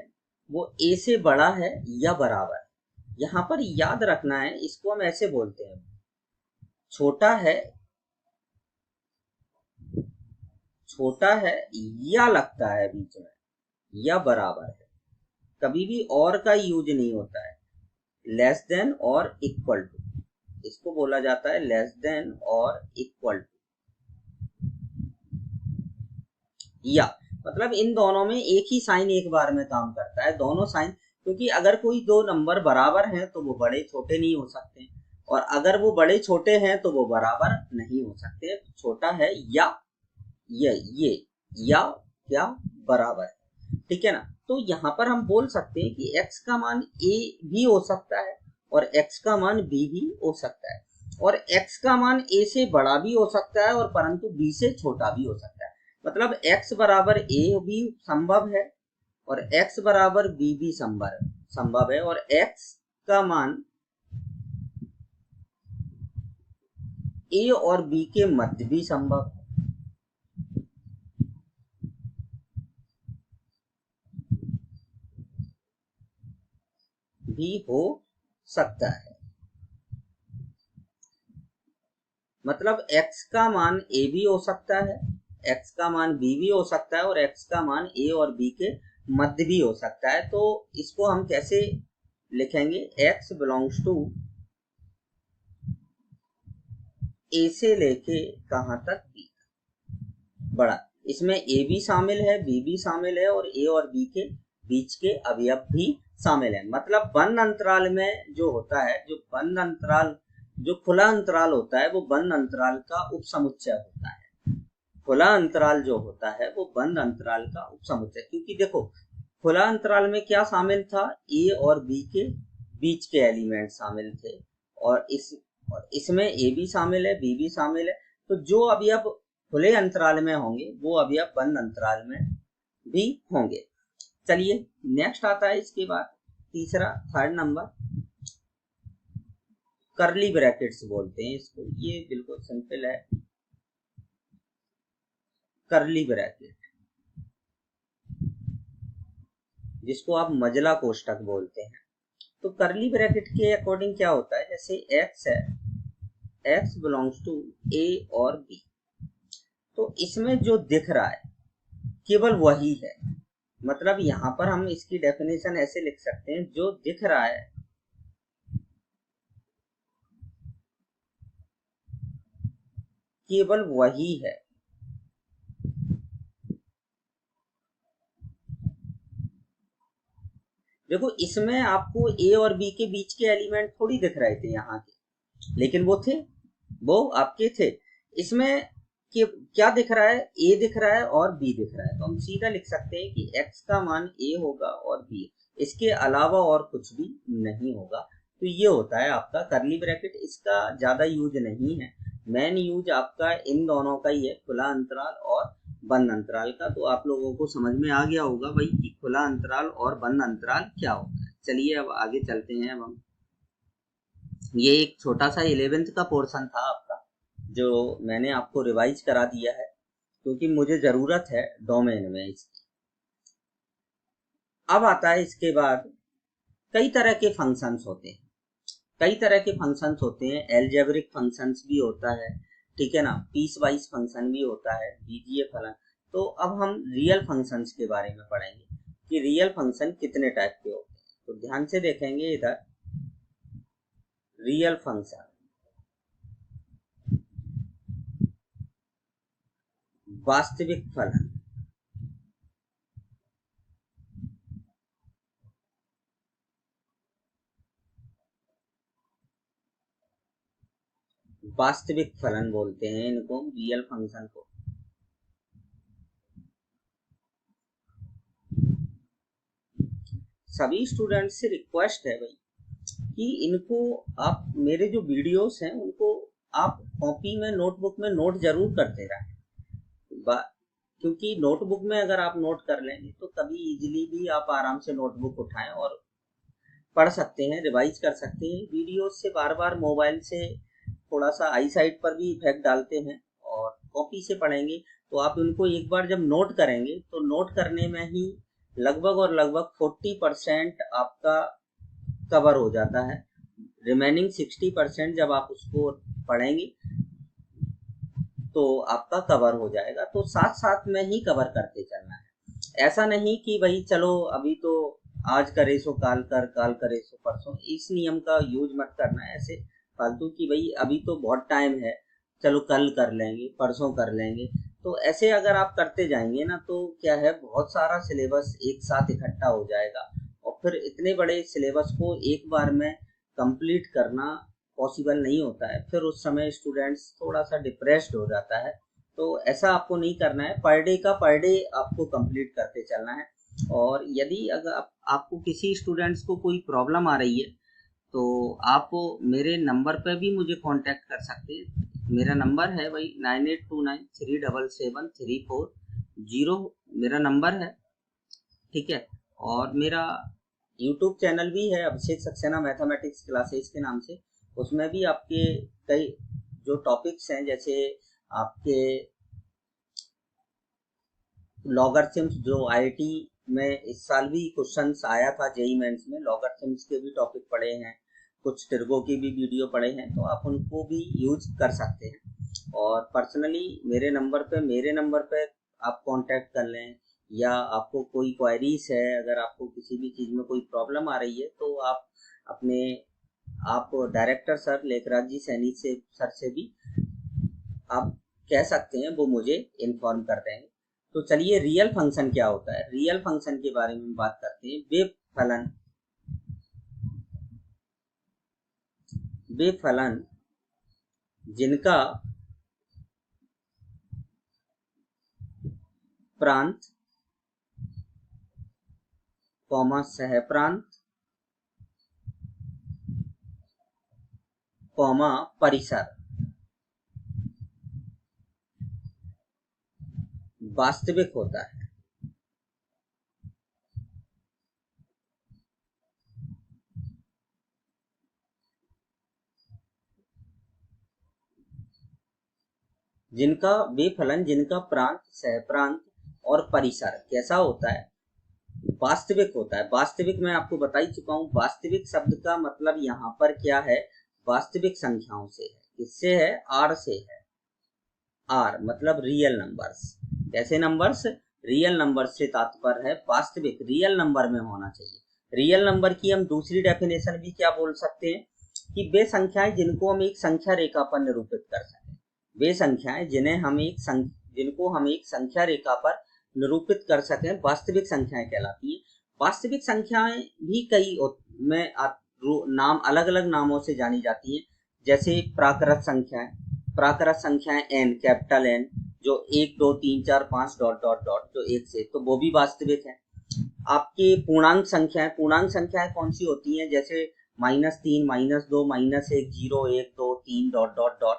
S1: वो a से बड़ा है या बराबर है। यहाँ पर याद रखना है, इसको हम ऐसे बोलते हैं, छोटा है या लगता है बीच में या बराबर है, कभी भी और का यूज नहीं होता है। लेस देन और इक्वल टू, इसको बोला जाता है लेस देन और इक्वल टू। या मतलब इन दोनों में एक ही साइन एक बार में काम करता है, दोनों साइन, क्योंकि अगर कोई दो नंबर बराबर हैं तो वो बड़े छोटे नहीं हो सकते, और अगर वो बड़े छोटे हैं तो वो बराबर नहीं हो सकते। छोटा है या ये या क्या बराबर है, ठीक है ना। तो यहाँ पर हम बोल सकते हैं कि x का मान a भी हो सकता है और x का मान b भी हो सकता है, और x का मान a से बड़ा भी हो सकता है और परंतु b से छोटा भी हो सकता है। मतलब x बराबर a भी संभव है और x बराबर b भी संभव है, और x का मान a और b के मध्य भी संभव है। भी हो सकता है, मतलब x का मान a भी हो सकता है, x का मान b भी हो सकता है, और x का मान a और b के मध्य भी हो सकता है। तो इसको हम कैसे लिखेंगे? x बिलोंग्स टू a से लेके कहां तक b बड़ा। इसमें a भी शामिल है, b भी शामिल है, और a और b के बीच के अवयव भी शामिल है। मतलब बंद अंतराल में जो होता है, जो खुला अंतराल होता है वो बंद अंतराल का उपसमुच्चय होता है। खुला अंतराल जो होता है वो बंद अंतराल का उपसमुच्चय, क्योंकि देखो खुला अंतराल में क्या शामिल था? a और b के बीच के एलिमेंट शामिल थे, और इसमें a भी शामिल है, b भी शामिल है। तो जो अवयव खुले अंतराल में होंगे वो अवयव बंद अंतराल में भी होंगे। चलिए नेक्स्ट आता है इसके बाद तीसरा, थर्ड नंबर, करली ब्रैकेट्स बोलते हैं इसको। ये बिल्कुल सिंपल है, करली ब्रैकेट, जिसको आप मजला कोष्ठक बोलते हैं। तो करली ब्रैकेट के अकॉर्डिंग क्या होता है? जैसे x है, x बिलोंग्स टू a और b, तो इसमें जो दिख रहा है केवल वही है। मतलब यहां पर हम इसकी डेफिनेशन ऐसे लिख सकते हैं, जो दिख रहा है केवल वही है। देखो इसमें आपको a और b के बीच के एलिमेंट थोड़ी दिख रहे थे यहाँ के, लेकिन वो आपके थे। इसमें क्या दिख रहा है? a दिख रहा है और b दिख रहा है, तो हम सीधा लिख सकते हैं कि x का मान a होगा और b, इसके अलावा और कुछ भी नहीं होगा। तो ये होता है आपका करली ब्रैकेट। इसका ज्यादा यूज नहीं है, मेन यूज आपका इन दोनों का ही है, खुला अंतराल और बंद अंतराल का। तो आप लोगों को समझ में आ गया होगा भाई कि खुला अंतराल और बंद अंतराल क्या होता है। चलिए अब आगे चलते हैं। अब हम, ये एक छोटा सा 11th का पोर्शन था आपका, जो मैंने आपको रिवाइज करा दिया है, क्योंकि मुझे जरूरत है डोमेन में इसकी। अब आता है इसके बाद, कई तरह के फंक्शंस होते हैं, कई तरह के फंक्शंस होते हैं। एल्जेब्रिक फंक्शंस भी होता है, ठीक है ना, पीस वाइज फंक्शन भी होता है, बीजीय फलन। तो अब हम रियल फंक्शंस के बारे में पढ़ेंगे कि रियल फंक्शन कितने टाइप के होते हैं। तो ध्यान से देखेंगे इधर रियल फंक्शन, वास्तविक फलन, वास्तविक फलन बोलते हैं इनको, रियल फंक्शन को। सभी स्टूडेंट्स से रिक्वेस्ट है भाई कि इनको आप मेरे जो वीडियोस हैं उनको आप कॉपी में नोटबुक में नोट जरूर करते रहें, क्योंकि नोटबुक में अगर आप नोट कर लेंगे तो कभी इजीली भी आप आराम से नोटबुक उठाएं और पढ़ सकते हैं, रिवाइज कर सकते हैं। वीडियोस से बार बार मोबाइल से थोड़ा सा आई साइट पर भी इफेक्ट डालते हैं, और कॉपी से पढ़ेंगे तो आप उनको एक बार जब नोट करेंगे तो नोट करने में ही लगभग और लगभग 40% आपका कवर हो जाता है। रिमेनिंग 60% जब आप उसको पढ़ेंगे तो आपका कवर हो जाएगा। तो साथ साथ में ही कवर करते चलना है, ऐसा नहीं कि भाई चलो अभी तो आज करे सो काल कर, काल करे सो परसों, इस नियम का यूज मत करना है ऐसे फालतू की भाई अभी तो बहुत टाइम है, चलो कल कर लेंगे, परसों कर लेंगे। तो ऐसे अगर आप करते जाएंगे ना तो क्या है, बहुत सारा सिलेबस एक साथ इकट्ठा हो जाएगा, और फिर इतने बड़े सिलेबस को एक बार में कंप्लीट करना पॉसिबल नहीं होता है। फिर उस समय स्टूडेंट्स थोड़ा सा डिप्रेस्ड हो जाता है। तो ऐसा आपको नहीं करना है, पर डे का पर डे आपको कंप्लीट करते चलना है। और यदि अगर आपको किसी स्टूडेंट्स को कोई प्रॉब्लम आ रही है तो आप मेरे नंबर पर भी मुझे कांटेक्ट कर सकते हैं। मेरा नंबर है भाई 9829377340 मेरा नंबर है, ठीक है। और मेरा यूट्यूब चैनल भी है अभिषेक सक्सेना मैथमेटिक्स क्लासेस के नाम से, उसमें भी आपके कई जो टॉपिक्स हैं, जैसे आपके लॉगरिथम्स जो आईआईटी में इस साल भी क्वेश्चंस आया था, जेईई मेंस में लॉगरिथम्स के भी टॉपिक पढ़े हैं, कुछ टिर्गो की भी वीडियो पढ़े हैं, तो आप उनको भी यूज कर सकते हैं। और पर्सनली मेरे नंबर पे आप कांटेक्ट कर लें, या आपको कोई क्वेरीज है, अगर आपको किसी भी चीज़ में कोई प्रॉब्लम आ रही है तो आप डायरेक्टर सर लेखराज जी सैनी से सर से भी आप कह सकते हैं, वो मुझे इन्फॉर्म कर देंगे। तो चलिए रियल फंक्शन क्या होता है, रियल फंक्शन के बारे में बात करते हैं। वे फलन जिनका प्रांत कॉमा सहप्रांत कॉमा परिसर वास्तविक होता है। जिनका वे फलन जिनका प्रांत सहप्रांत और परिसर कैसा होता है, वास्तविक होता है। वास्तविक मैं आपको बता ही चुका हूं, वास्तविक शब्द का मतलब यहाँ पर क्या है, वास्तविक संख्याओं से है। किससे है, आर से है। आर मतलब रियल नंबर्स। कैसे नंबर्स, रियल नंबर से तात्पर्य है वास्तविक, रियल नंबर में होना चाहिए। रियल नंबर की हम दूसरी डेफिनेशन भी क्या बोल सकते हैं कि वे संख्याएं जिनको हम एक संख्या रेखा पर निरूपित कर सकें, वे संख्याएं जिनको हम एक संख्या रेखा पर निरूपित कर सकें वास्तविक संख्याएं कहलाती है। वास्तविक संख्याएं भी कई में नाम अलग अलग नामों से जानी जाती हैं, जैसे प्राकृत संख्याएं एन, कैपिटल एन, जो 1 2 3 4 5 डॉट डॉट डॉट जो एक से, तो वो भी वास्तविक है। आपके पूर्णांक संख्याएं कौन सी होती हैं, जैसे -3 -2 -1 0 1 2 3 डॉट डॉट डॉट,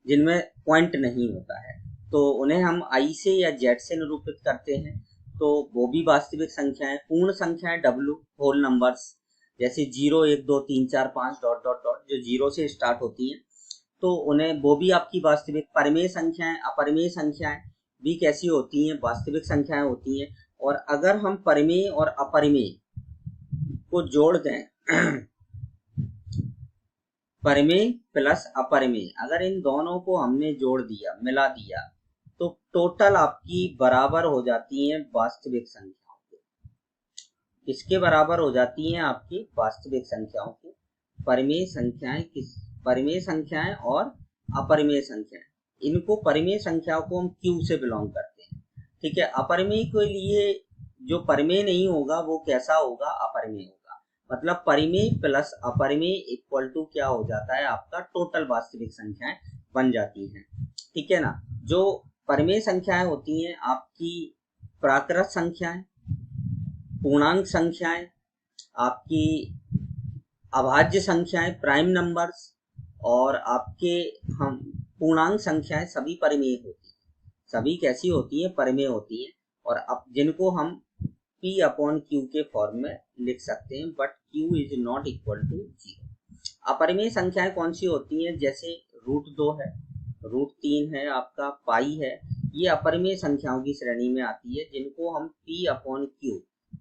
S1: जिनमें पॉइंट नहीं होता है, तो उन्हें हम आई से या जेड से निरूपित करते हैं, तो वो भी वास्तविक संख्याएं। पूर्ण संख्याएं डब्ल्यू, होल नंबर्स, जैसे 0 1 2 3 4 5 डॉट डॉट डॉट, जो 0 से स्टार्ट होती हैं, तो उन्हें वो भी आपकी वास्तविक। परिमेय संख्याएं, अपरिमेय संख्याएं भी कैसी होती हैं, वास्तविक संख्याएं होती हैं। और अगर हम परिमेय और अपरिमेय को जोड़ दें परिमेय प्लस अपरिमेय, अगर इन दोनों को हमने जोड़ दिया, मिला दिया, तो टोटल आपकी बराबर हो जाती है वास्तविक संख्याओं के। किसके बराबर हो जाती हैं? आपकी वास्तविक संख्याओं की। परिमेय संख्याएं परिमेय संख्याएं और अपरिमेय संख्याएं, इनको परिमेय संख्याओं को हम क्यू से बिलोंग करते हैं। ठीक है, अपरिमेय के लिए जो परिमेय नहीं होगा वो कैसा होगा? अपरिमेय होगा। मतलब परिमेय प्लस अपरिमेय इक्वल टू क्या हो जाता है? आपका टोटल वास्तविक संख्याएं बन जाती हैं। ठीक है ना। जो परिमेय संख्याएं होती हैं आपकी प्राकृत संख्याएं, पूर्णांक संख्याएं, आपकी अभाज्य संख्याएं, प्राइम नंबर्स, और आपके हम पूर्णांक संख्याएं सभी परिमेय होती हैं। सभी कैसी होती हैं? परिमेय होती हैं। और अब जिनको हम p अपॉन क्यू के फॉर्म में लिख सकते हैं, but q is not equal to 0। अपरिमेय संख्याएं कौन सी होती हैं? जैसे √2 है, √3 है, आपका पाई है, ये अपरिमेय संख्याओं की श्रेणी में आती है, जिनको हम p अपॉन क्यू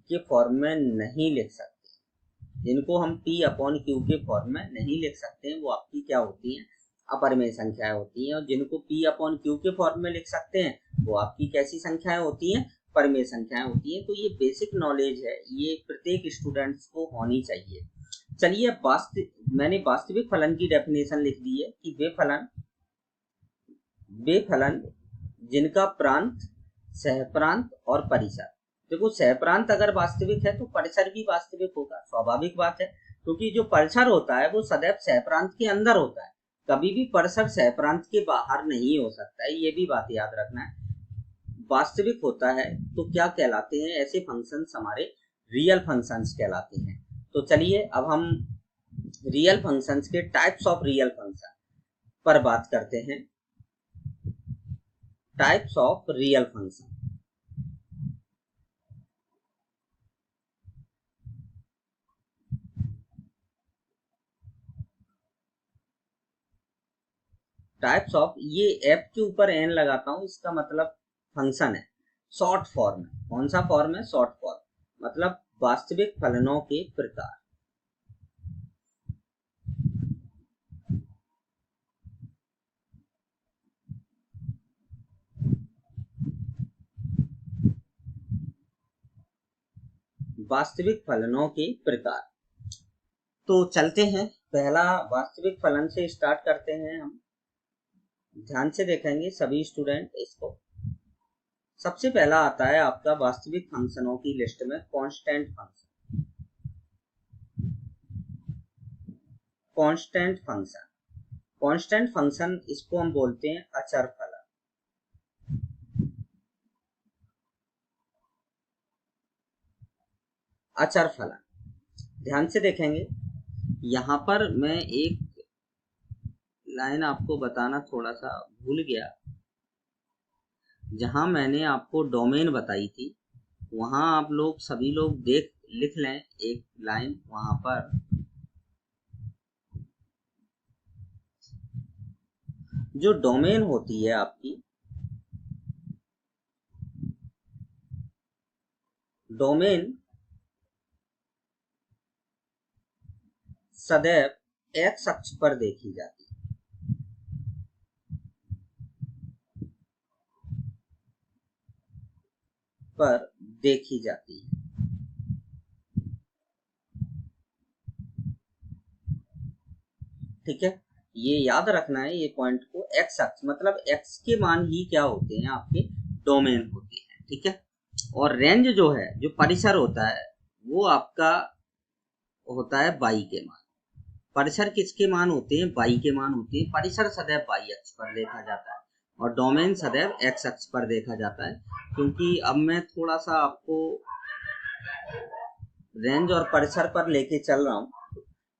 S1: के फॉर्म में नहीं लिख सकते। जिनको हम p अपॉन क्यू के फॉर्म में नहीं लिख सकते हैं वो आपकी क्या होती हैं? अपरिमेय संख्याएं होती हैं। और जिनको p अपॉन क्यू के फॉर्म में लिख सकते हैं वो आपकी कैसी संख्याएं होती हैं? परिमेय संख्याएं होती हैं। तो ये बेसिक नॉलेज है, ये प्रत्येक स्टूडेंट्स को होनी चाहिए। चलिए, मैंने वास्तविक फलन की डेफिनेशन लिख दी है कि वे फलन जिनका प्रांत, सहप्रांत और परिसर। देखो, सहप्रांत अगर वास्तविक है तो परिसर भी वास्तविक होगा, स्वाभाविक बात है, क्योंकि जो परिसर होता है वो सदैव सहप्रांत के अंदर होता है, कभी भी परिसर सहप्रांत के बाहर नहीं हो सकता है। ये भी बात याद रखना है। वास्तविक होता है तो क्या कहलाते हैं? ऐसे फंक्शंस हमारे रियल फंक्शंस कहलाते हैं। तो चलिए अब हम रियल फंक्शंस के टाइप्स ऑफ रियल फंक्शन पर बात करते हैं। Types of real function. Types of, ये एफ के ऊपर एन लगाता हूं, इसका मतलब फंक्शन है, शॉर्ट फॉर्म है। कौन सा फॉर्म है? Short form. मतलब वास्तविक फलनों के प्रकार। वास्तविक फलनों के प्रकार। तो चलते हैं, पहला वास्तविक फलन से स्टार्ट करते हैं हम। ध्यान से देखेंगे सभी स्टूडेंट इसको। सबसे पहला आता है आपका वास्तविक फंक्शनों की लिस्ट में constant function. Constant function, constant function इसको हम बोलते हैं अचर फलन। अचर फलन, ध्यान से देखेंगे। यहां पर मैं एक लाइन आपको बताना थोड़ा सा भूल गया। जहां मैंने आपको डोमेन बताई थी वहां आप लोग सभी लोग लिख लें एक लाइन वहां पर। जो डोमेन होती है आपकी, डोमेन सदैव एक्स अक्ष पर देखी जाती है। ठीक है, ये याद रखना है, ये पॉइंट को। एक्स अक्ष मतलब एक्स के मान ही क्या होते हैं? आपके डोमेन होते हैं। ठीक है, और रेंज जो है, जो परिसर होता है, वो आपका होता है वाई के मान। परिसर किसके मान होते हैं? वाई के मान होते हैं। परिसर सदैव वाई अक्ष पर देखा जाता है और डोमेन सदैव एक्स अक्ष पर देखा जाता है। क्योंकि अब मैं थोड़ा सा आपको रेंज और परिसर पर लेके चल रहा हूँ।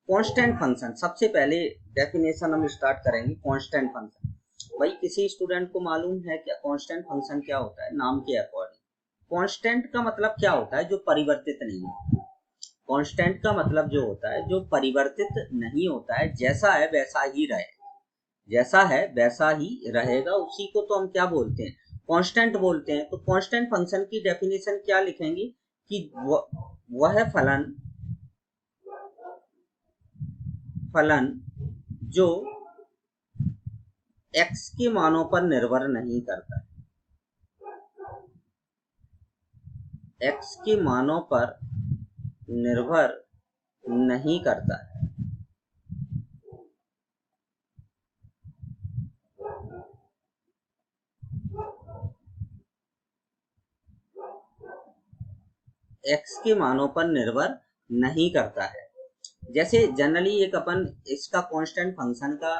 S1: कांस्टेंट फंक्शन, सबसे पहले डेफिनेशन हम स्टार्ट करेंगे। कांस्टेंट फंक्शन, भाई किसी स्टूडेंट को मालूम है क्या कांस्टेंट फंक्शन क्या होता है? नाम के अकॉर्डिंग कांस्टेंट का मतलब क्या होता है? जो परिवर्तित नहीं होता। कांस्टेंट का मतलब जो होता है जो परिवर्तित नहीं होता है, जैसा है वैसा ही रहेगा, जैसा है वैसा ही रहेगा, उसी को तो हम क्या बोलते हैं? कांस्टेंट बोलते हैं। तो कांस्टेंट फंक्शन की डेफिनेशन क्या लिखेंगे कि वह फलन जो x के मानों पर निर्भर नहीं करता, x के मानों पर निर्भर नहीं करता है। एक्स के मानों पर निर्भर नहीं करता है। जैसे जनरली एक अपन इसका कांस्टेंट फंक्शन का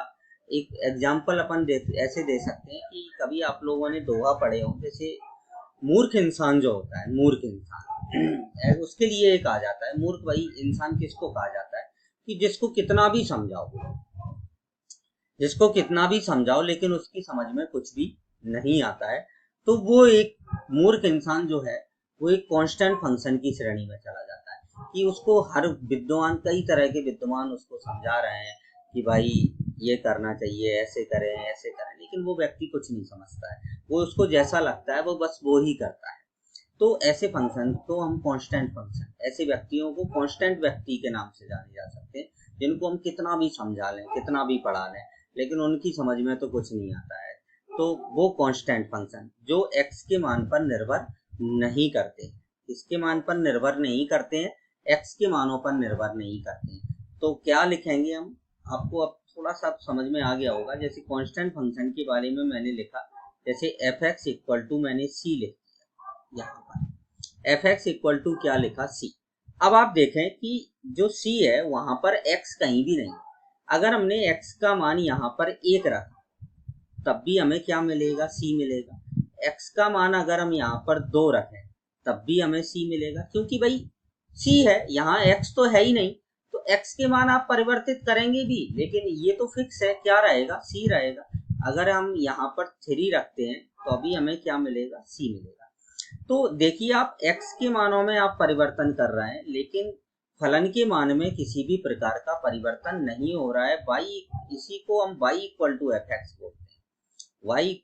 S1: एक एग्जांपल अपन ऐसे दे सकते हैं कि कभी आप लोगों ने दोहा पढ़े हो, जैसे मूर्ख इंसान जो होता है, मूर्ख इंसान उसके लिए एक आ जाता है। मूर्ख वही इंसान किसको कहा जाता है कि जिसको कितना भी समझाओ लेकिन उसकी समझ में कुछ भी नहीं आता है। तो वो एक मूर्ख इंसान जो है वो एक कांस्टेंट फंक्शन की श्रेणी में चला जाता है कि उसको हर विद्वान, कई तरह के विद्वान उसको समझा रहे हैं कि भाई ये करना चाहिए, ऐसे करें ऐसे करें, लेकिन वो व्यक्ति कुछ नहीं समझता है। वो उसको जैसा लगता है वो बस वो ही करता है। तो ऐसे फंक्शन को हम कांस्टेंट फंक्शन, ऐसे व्यक्तियों को कांस्टेंट व्यक्ति के नाम से जाने जा सकते हैं, जिनको हम कितना भी समझा लें, कितना भी पढ़ा लें, लेकिन उनकी समझ में तो कुछ नहीं आता है। तो वो कांस्टेंट फंक्शन जो एक्स के मान पर निर्भर नहीं करते, इसके मान पर निर्भर नहीं करते हैं, एक्स के मानों पर निर्भर नहीं करते हैं। तो क्या लिखेंगे हम, आपको अब थोड़ा सा समझ में आ गया होगा। जैसे कांस्टेंट फंक्शन के बारे में मैंने लिखा, जैसे एफ एक्स इक्वल टू मैंने सी लिख दिया, यहाँ पर एफ एक्स इक्वल टू क्या लिखा, सी। अब आप देखें कि जो सी है वहां पर एक्स कहीं भी नहीं। अगर हमने एक्स का मान यहाँ पर 1 रखा तब भी हमें क्या मिलेगा, सी मिलेगा। एक्स का मान अगर हम यहाँ पर 2 रखें तब भी हमें सी मिलेगा, क्योंकि भाई सी है, यहाँ एक्स तो है ही नहीं। तो एक्स के मान आप परिवर्तित करेंगे भी, लेकिन ये तो फिक्स है, क्या रहेगा, सी रहेगा। अगर हम यहाँ पर 3 रखते हैं तो अभी हमें क्या मिलेगा, सी मिलेगा। तो देखिए आप एक्स के मानों में आप परिवर्तन कर रहे हैं, लेकिन फलन के मान में किसी भी प्रकार का परिवर्तन नहीं हो रहा है। वाई, इसी को हम y equal to f x बोलते हैं।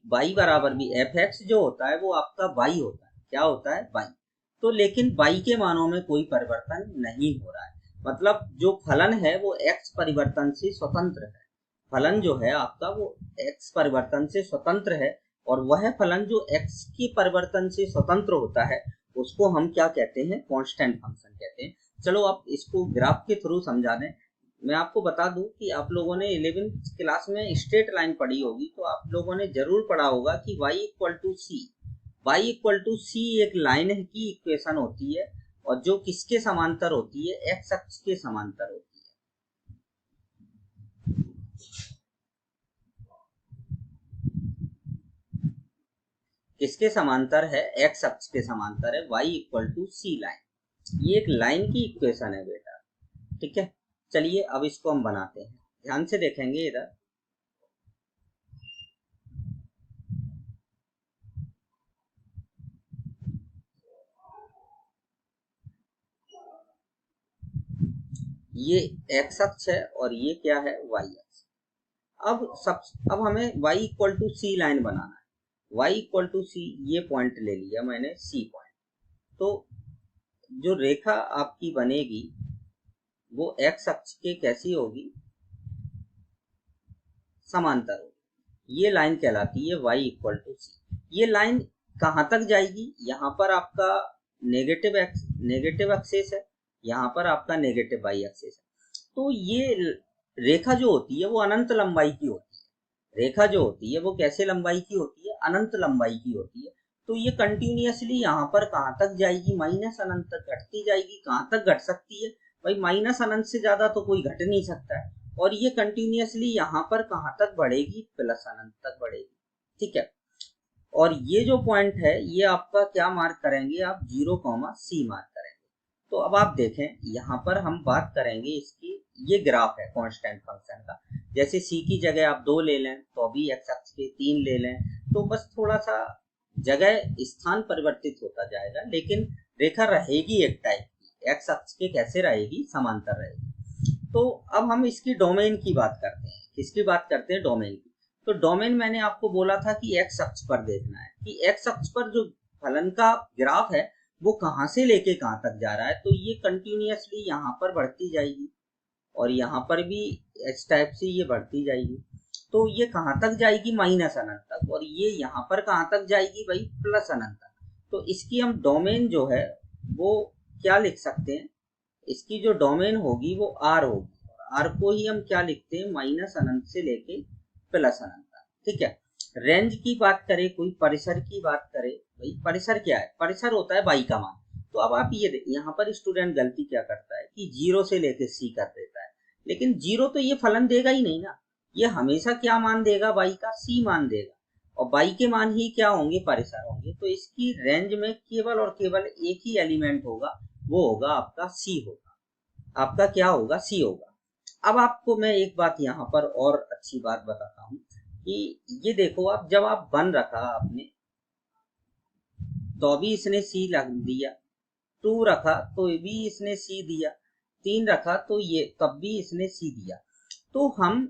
S1: वाई बराबर भी एफ एक्स जो होता है वो आपका वाई होता है। क्या होता है, वाई। तो लेकिन वाई के मानों में कोई परिवर्तन नहीं हो रहा है, मतलब जो फलन है वो एक्स परिवर्तन से स्वतंत्र है। फलन जो है आपका वो एक्स परिवर्तन से स्वतंत्र है, और वह फलन जो एक्स के परिवर्तन से स्वतंत्र होता है उसको हम क्या कहते हैं, कांस्टेंट फंक्शन कहते हैं। चलो आप इसको ग्राफ के थ्रू समझा दें। मैं आपको बता दूं कि आप लोगों ने 11th क्लास में स्ट्रेट लाइन पढ़ी होगी, तो आप लोगों ने जरूर पढ़ा होगा कि y equal to C, Y equal to C एक लाइन की इक्वेशन होती है, और जो किसके समांतर होती है, एक्स अक्ष के समांतर होती है। किसके समांतर है, एक्स अक्ष के समांतर है, y equal to C line. ये एक लाइन की इक्वेशन है बेटा, ठीक है। चलिए अब इसको हम बनाते हैं, ध्यान से देखेंगे इधर। ये एक्स अक्ष है और ये क्या है, वाई अक्ष। अब हमें y equal to C line बनाना है। y इक्वल टू सी, ये पॉइंट ले लिया मैंने, सी पॉइंट। तो जो रेखा आपकी बनेगी वो x अक्ष के कैसी होगी, समांतर होगी। ये लाइन कहलाती है y इक्वल टू सी। ये लाइन कहाँ तक जाएगी, यहाँ पर आपका नेगेटिव एक्सेस है, यहाँ पर आपका नेगेटिव वाई एक्सेस है। तो ये रेखा जो होती है वो अनंत लंबाई की होती है। रेखा जो होती है वो कैसे लंबाई की होती है, अनंत लंबाई की होती है। तो ये कंटिन्यूअसली यहाँ पर कहाँ तक जाएगी, माइनस अनंत तक घटती जाएगी। कहाँ तक घट सकती है भाई, माइनस अनंत से ज्यादा तो कोई घट नहीं सकता है। और ये कंटिन्यूअसली यहाँ पर कहाँ तक बढ़ेगी, प्लस अनंत तक बढ़ेगी, ठीक है। और ये जो पॉइंट है ये आपका क्या मार्क करेंगे आप, 0,c मार्क करेंगे। तो अब आप देखें यहाँ पर हम बात करेंगे इसकी, ये ग्राफ है कांस्टेंट फंक्शन का। जैसे c की जगह आप 2 ले लें तो अभी x अक्ष के 3 ले लें, तो बस थोड़ा सा जगह स्थान परिवर्तित होता जाएगा, लेकिन रेखा रहेगी एक टाइप की, x अक्ष के कैसे रहेगी, समांतर रहेगी। तो अब हम इसकी डोमेन की बात करते हैं। किसकी बात करते हैं, डोमेन की। तो डोमेन मैंने आपको बोला था कि x अक्ष पर देखना है कि x अक्ष पर जो फलन का ग्राफ है वो कहां से लेके कहां तक जा रहा है। तो ये कंटिन्यूअसली यहाँ पर बढ़ती जाएगी और यहाँ पर भी इस टाइप से ये बढ़ती जाएगी। तो ये कहाँ तक जाएगी, माइनस अनंत तक, और ये यहाँ पर कहाँ तक जाएगी भाई, प्लस अनंत तक। तो इसकी हम डोमेन जो है वो क्या लिख सकते हैं, इसकी जो डोमेन होगी वो आर होगी, आर को ही हम क्या लिखते हैं, माइनस अनंत से लेके प्लस अनंत तक, ठीक है। रेंज की बात करें, कोई परिसर की बात करे, भाई परिसर क्या है, परिसर होता है बाई का मान। तो अब आप ये यहाँ पर स्टूडेंट गलती क्या करता है कि 0 से लेके सी कर देता है, लेकिन 0 तो ये फलन देगा ही नहीं ना, ये हमेशा क्या मान देगा, बाई का सी मान देगा, और बाई के मान ही क्या होंगे, परिसर होंगे। तो इसकी रेंज में केवल और केवल एक ही एलिमेंट होगा, वो होगा आपका सी होगा, आपका क्या होगा, सी होगा। अब आपको मैं एक बात यहाँ पर और अच्छी बात बताता हूँ कि ये देखो, आप जब आप 1 रखा आपने तो भी इसने सी लग दिया, 2 रखा तो भी इसने सी दिया, 3 रखा तो ये तब भी इसने सी दिया। तो हम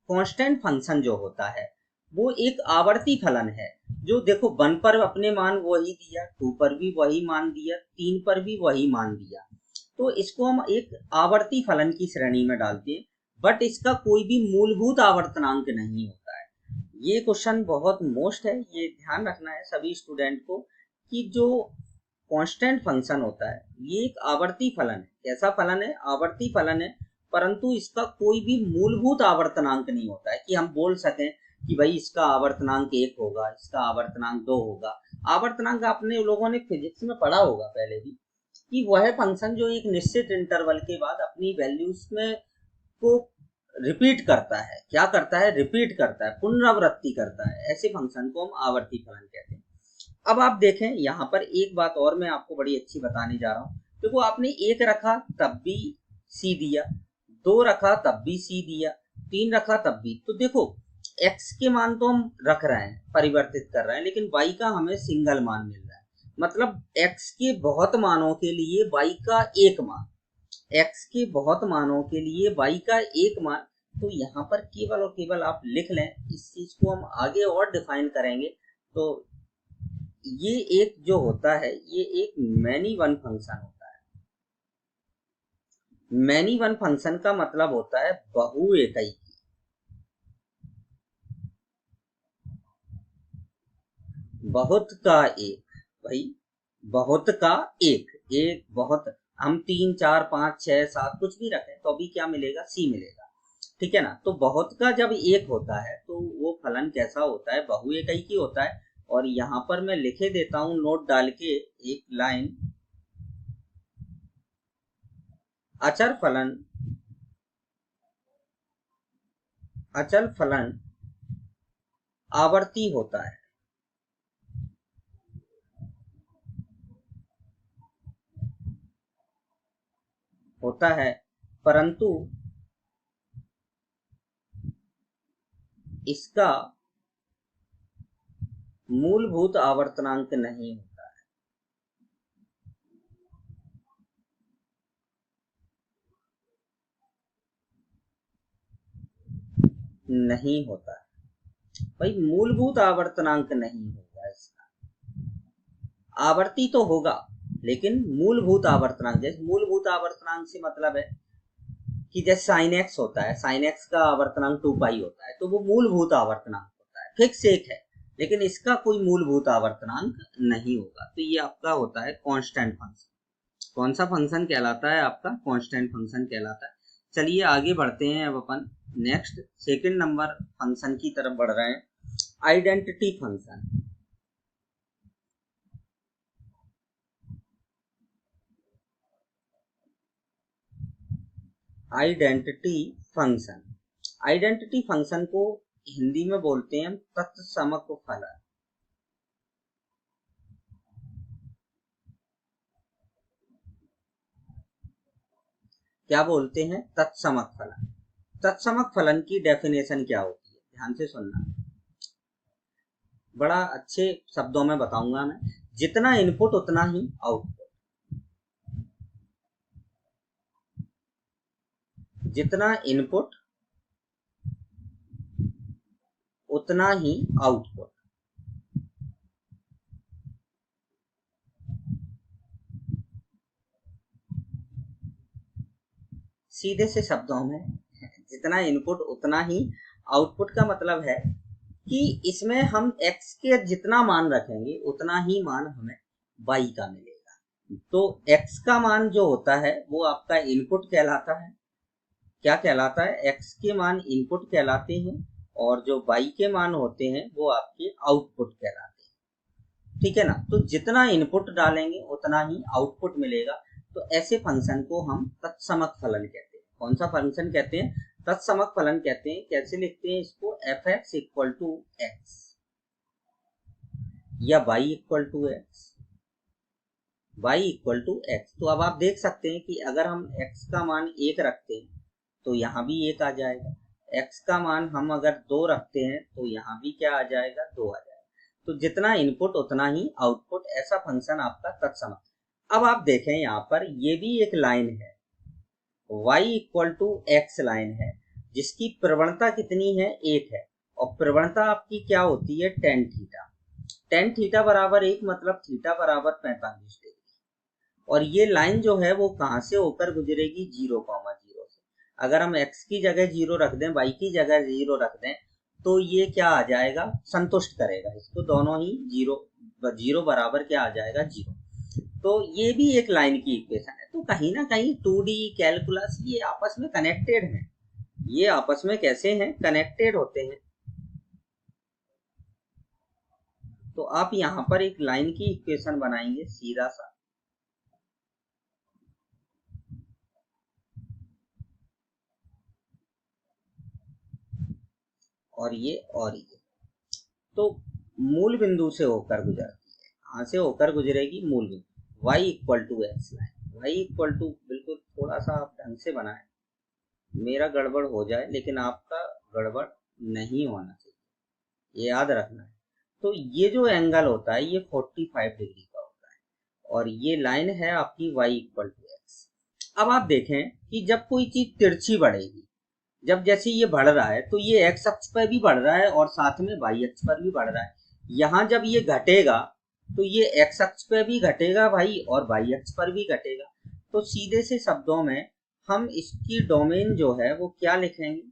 S1: कांस्टेंट फंक्शन जो होता है वो एक आवर्ती फलन है, जो देखो 1 पर अपने मान वही दिया, 2 पर भी वही मान दिया, 3 पर भी वही मान दिया, तो इसको हम एक आवर्ती फलन की श्रेणी में डालते हैं। बट इसका कोई भी मूलभूत आवर्तनांक नहीं होता है। ये क्वेश्चन बहुत मोस्ट है, ये ध्यान रखना है सभी स्टूडेंट को कि जो कांस्टेंट फंक्शन होता है ये एक आवर्ती फलन है। कैसा फलन है, आवर्ती फलन है, परंतु इसका कोई भी मूलभूत आवर्तनांक नहीं होता है कि हम बोल सकें कि भाई इसका आवर्तनांक 1 होगा, इसका आवर्तनांक 2 होगा। आवर्तनांक आपने लोगों ने फिजिक्स में पढ़ा होगा पहले भी, कि वह फंक्शन जो एक निश्चित इंटरवल के बाद अपनी वैल्यूज में को रिपीट करता है, क्या करता है, रिपीट करता है, पुनरावृत्ति करता है, ऐसे फंक्शन को हम आवर्ती फलन कहते हैं। अब आप देखें यहाँ पर एक बात और मैं आपको बड़ी अच्छी बताने जा रहा हूँ। देखो आपने 1 रखा तब भी सी दिया, 2 रखा तब भी सी दिया, 3 रखा तब भी। तो देखो x के मान तो हम रख रहे हैं, परिवर्तित कर रहे हैं, लेकिन y का हमें सिंगल मान मिल रहा है। मतलब x के बहुत मानों के लिए y का एक मान, x के बहुत मानों के लिए y का एक मान। तो यहाँ पर केवल और केवल आप लिख लें, इस चीज को हम आगे और डिफाइन करेंगे। तो ये एक जो होता है ये एक मैनी वन फंक्शन होता है। मैनी वन फंक्शन का मतलब होता है बहु इकाई की, बहुत का एक, भाई बहुत का एक, एक बहुत, हम 3 4 5 6 7 कुछ भी रखें तो भी क्या मिलेगा, सी मिलेगा, ठीक है ना। तो बहुत का जब एक होता है तो वो फलन कैसा होता है, बहु इकाई की होता है। और यहाँ पर मैं लिखे देता हूं नोट डाल के एक लाइन, अचर फलन, अचल फलन आवर्ती होता है, होता है, परंतु इसका मूलभूत आवर्तनांक नहीं होता है। नहीं होता है भाई, मूलभूत आवर्तनांक नहीं होगा इसका, आवर्ती तो होगा लेकिन मूलभूत आवर्तनांक, जैसे मूलभूत आवर्तनांक से मतलब है कि जैसे साइन एक्स होता है, साइन एक्स का आवर्तनांक 2 पाई होता है, तो वो मूलभूत आवर्तनांक होता है, फिक्स एक है, लेकिन इसका कोई मूलभूत आवर्तनांक नहीं होगा। तो ये आपका होता है कांस्टेंट फंक्शन। कौन सा फंक्शन कहलाता है आपका, कांस्टेंट फंक्शन कहलाता है। चलिए आगे बढ़ते हैं, अब अपन नेक्स्ट सेकंड नंबर फंक्शन की तरफ बढ़ रहे हैं, identity function. Identity function, identity function को हिंदी में बोलते हैं तत्समक फलन। क्या बोलते हैं, तत्समक फलन। तत्समक फलन की डेफिनेशन क्या होती है, ध्यान से सुनना, बड़ा अच्छे शब्दों में बताऊंगा मैं। जितना इनपुट उतना ही आउटपुट, जितना इनपुट उतना ही आउटपुट। सीधे से शब्दों में, जितना इनपुट उतना ही आउटपुट का मतलब है कि इसमें हम x के जितना मान रखेंगे उतना ही मान हमें y का मिलेगा। तो x का मान जो होता है वो आपका इनपुट कहलाता है। क्या कहलाता है? x के मान इनपुट कहलाते हैं और जो y के मान होते हैं वो आपके आउटपुट कहलाते हैं। ठीक है ना? तो जितना इनपुट डालेंगे उतना ही आउटपुट मिलेगा। तो ऐसे फंक्शन को हम तत्समक फलन कहते हैं। कौन सा फंक्शन कहते हैं? तत्समक फलन कहते हैं। कैसे लिखते हैं इसको? f(x) = x या y = x, y = x। तो अब आप देख सकते हैं कि अगर हम x का मान 1 रखते हैं तो यहाँ भी 1 आ जाएगा। x का मान हम अगर 2 रखते हैं तो यहाँ भी क्या आ जाएगा? 2 आ जाएगा। तो जितना इनपुट उतना ही आउटपुट, ऐसा फंक्शन आपका तत्समक। अब आप देखें यहाँ पर ये भी एक लाइन है, y = x लाइन है जिसकी प्रवणता कितनी है? 1 है। और प्रवणता आपकी क्या होती है? tan theta. tan थीटा बराबर 1 मतलब थीटा बराबर 45 डिग्री। और ये लाइन जो है वो कहाँ से होकर गुजरेगी? 0,0 से। अगर हम x की जगह 0 रख दें, y की जगह 0 रख दें तो ये क्या आ जाएगा? संतुष्ट करेगा इसको, दोनों ही 0 बराबर क्या आ जाएगा? 0। तो ये भी एक लाइन की इक्वेशन है। तो कहीं ना कहीं 2D कैलकुलस ये आपस में कनेक्टेड है। ये आपस में कैसे हैं? कनेक्टेड होते हैं। तो आप यहाँ पर एक लाइन की इक्वेशन बनाएंगे सीधा सा, और ये तो मूल बिंदु से होकर गुजरती है। कहाँ से होकर गुजरेगी? मूल बिंदु। y = x line. y बिल्कुल थोड़ा सा आप ढंग से बनाएं, मेरा गड़बड़ हो जाए लेकिन आपका गड़बड़ नहीं होना चाहिए, ये याद रखना है। तो ये जो एंगल होता है ये 45 डिग्री का होता है और ये लाइन है आपकी y = x। अब आप देखें कि जब कोई चीज तिरछी बढ़ेगी, जब जैसे ये बढ़ रहा है तो ये x अक्ष पर भी बढ़ रहा है और साथ में y अक्ष पर भी बढ़ रहा है। यहाँ जब ये घटेगा तो ये x अक्ष पर भी घटेगा भाई और y अक्ष पर भी घटेगा। तो सीधे से शब्दों में हम इसकी डोमेन जो है वो क्या लिखेंगे?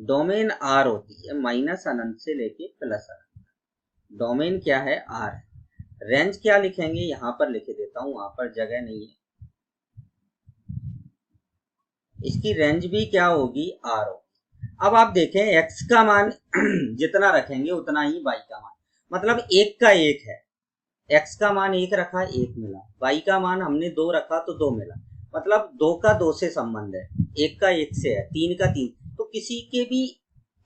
S1: डोमेन r होती है -अनंत से लेके +अनंत। डोमेन क्या है? r है। रेंज क्या लिखेंगे? यहाँ पर लिख देता हूँ, वहां पर जगह नहीं है। इसकी रेंज भी क्या होगी? r होगी। अब आप देखें x का मान जितना रखेंगे उतना ही y का मान, मतलब 1 का 1 है। x का मान 1 रखा, 1 मिला। y का मान हमने 2 रखा तो 2 मिला। मतलब 2 का 2 से संबंध है, 1 का 1 से है, 3 का 3। तो किसी के भी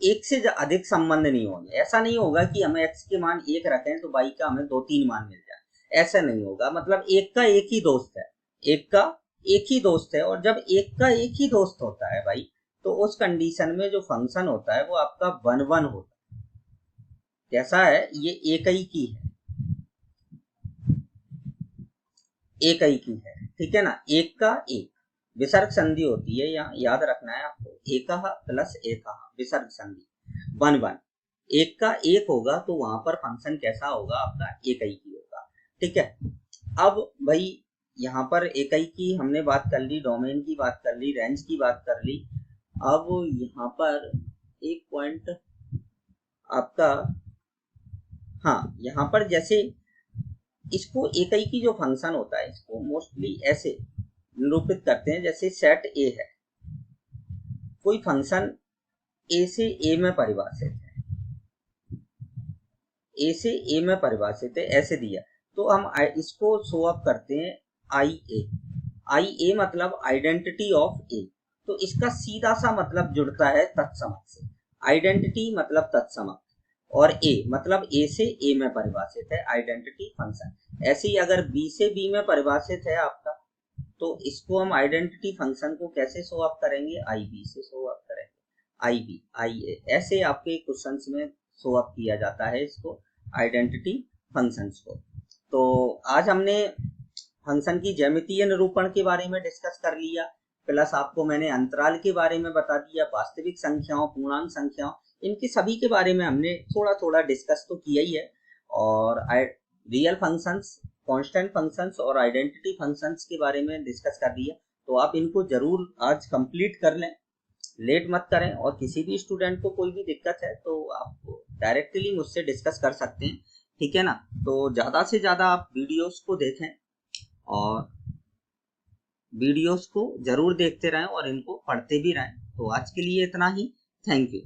S1: 1 से अधिक संबंध नहीं होंगे। ऐसा नहीं होगा कि हमें x के मान 1 रखें तो y का हमें 2-3 मान मिल जाए, ऐसा नहीं होगा। मतलब 1 का 1 ही दोस्त है, 1 का 1 ही दोस्त है। और जब 1 का 1 ही दोस्त होता है भाई, तो उस कंडीशन में जो फंक्शन होता है वो आपका 1-1 होता है। कैसा है? ये एक ही की है, एक ही की है। ठीक है ना? 1 का 1 विसर्ग संधि होती है, यहाँ याद रखना है आपको। एकः प्लस एकः विसर्ग संधि 1-1। 1 का 1 होगा तो वहां पर फंक्शन कैसा होगा? आपका एक ही की होगा। ठीक है। अब भाई यहाँ पर एक ही की हमने बात कर ली, डोमेन की बात कर ली, रेंज की बात कर ली। अब यहाँ पर एक पॉइंट आपका, हाँ, यहाँ पर जैसे इसको एक ही की जो फंक्शन होता है इसको मोस्टली ऐसे निरूपित करते हैं, जैसे सेट ए है, कोई फंक्शन ए से ए में परिभाषित है, ए से ए में परिभाषित है, ऐसे दिया तो हम इसको शो अप करते हैं आई ए मतलब आइडेंटिटी ऑफ ए। तो इसका सीधा सा मतलब जुड़ता है तत्समक से। आइडेंटिटी मतलब तत्समक और ए मतलब ए से ए में परिभाषित है आइडेंटिटी फंक्शन। ऐसे ही अगर बी से बी में परिभाषित है आपका, तो इसको हम आइडेंटिटी फंक्शन को कैसे शो अप करेंगे? आई बी से शो अप करेंगे, आई बी आई ए, ऐसे आपके क्वेश्चंस में शो अप किया जाता है इसको, आइडेंटिटी फंक्शंस को। तो आज हमने फंक्शन की ज्यामितीय निरूपण के बारे में डिस्कस कर लिया, प्लस आपको मैंने अंतराल के बारे में बता दिया, वास्तविक संख्याओं, पूर्णांक संख्याओं, इनके सभी के बारे में हमने थोड़ा थोड़ा डिस्कस तो किया ही है। और रियल फंक्शंस, कांस्टेंट फंक्शंस और आइडेंटिटी फंक्शंस के बारे में डिस्कस कर दिया। तो आप इनको जरूर आज कंप्लीट कर लें, लेट मत करें। और किसी भी स्टूडेंट को कोई भी दिक्कत है तो आप डायरेक्टली मुझसे डिस्कस कर सकते हैं ठीक है ना। तो ज़्यादा से ज़्यादा आप वीडियोस को देखें और वीडियोस को ज़रूर देखते रहें और इनको पढ़ते भी रहें। तो आज के लिए इतना ही। Thank you.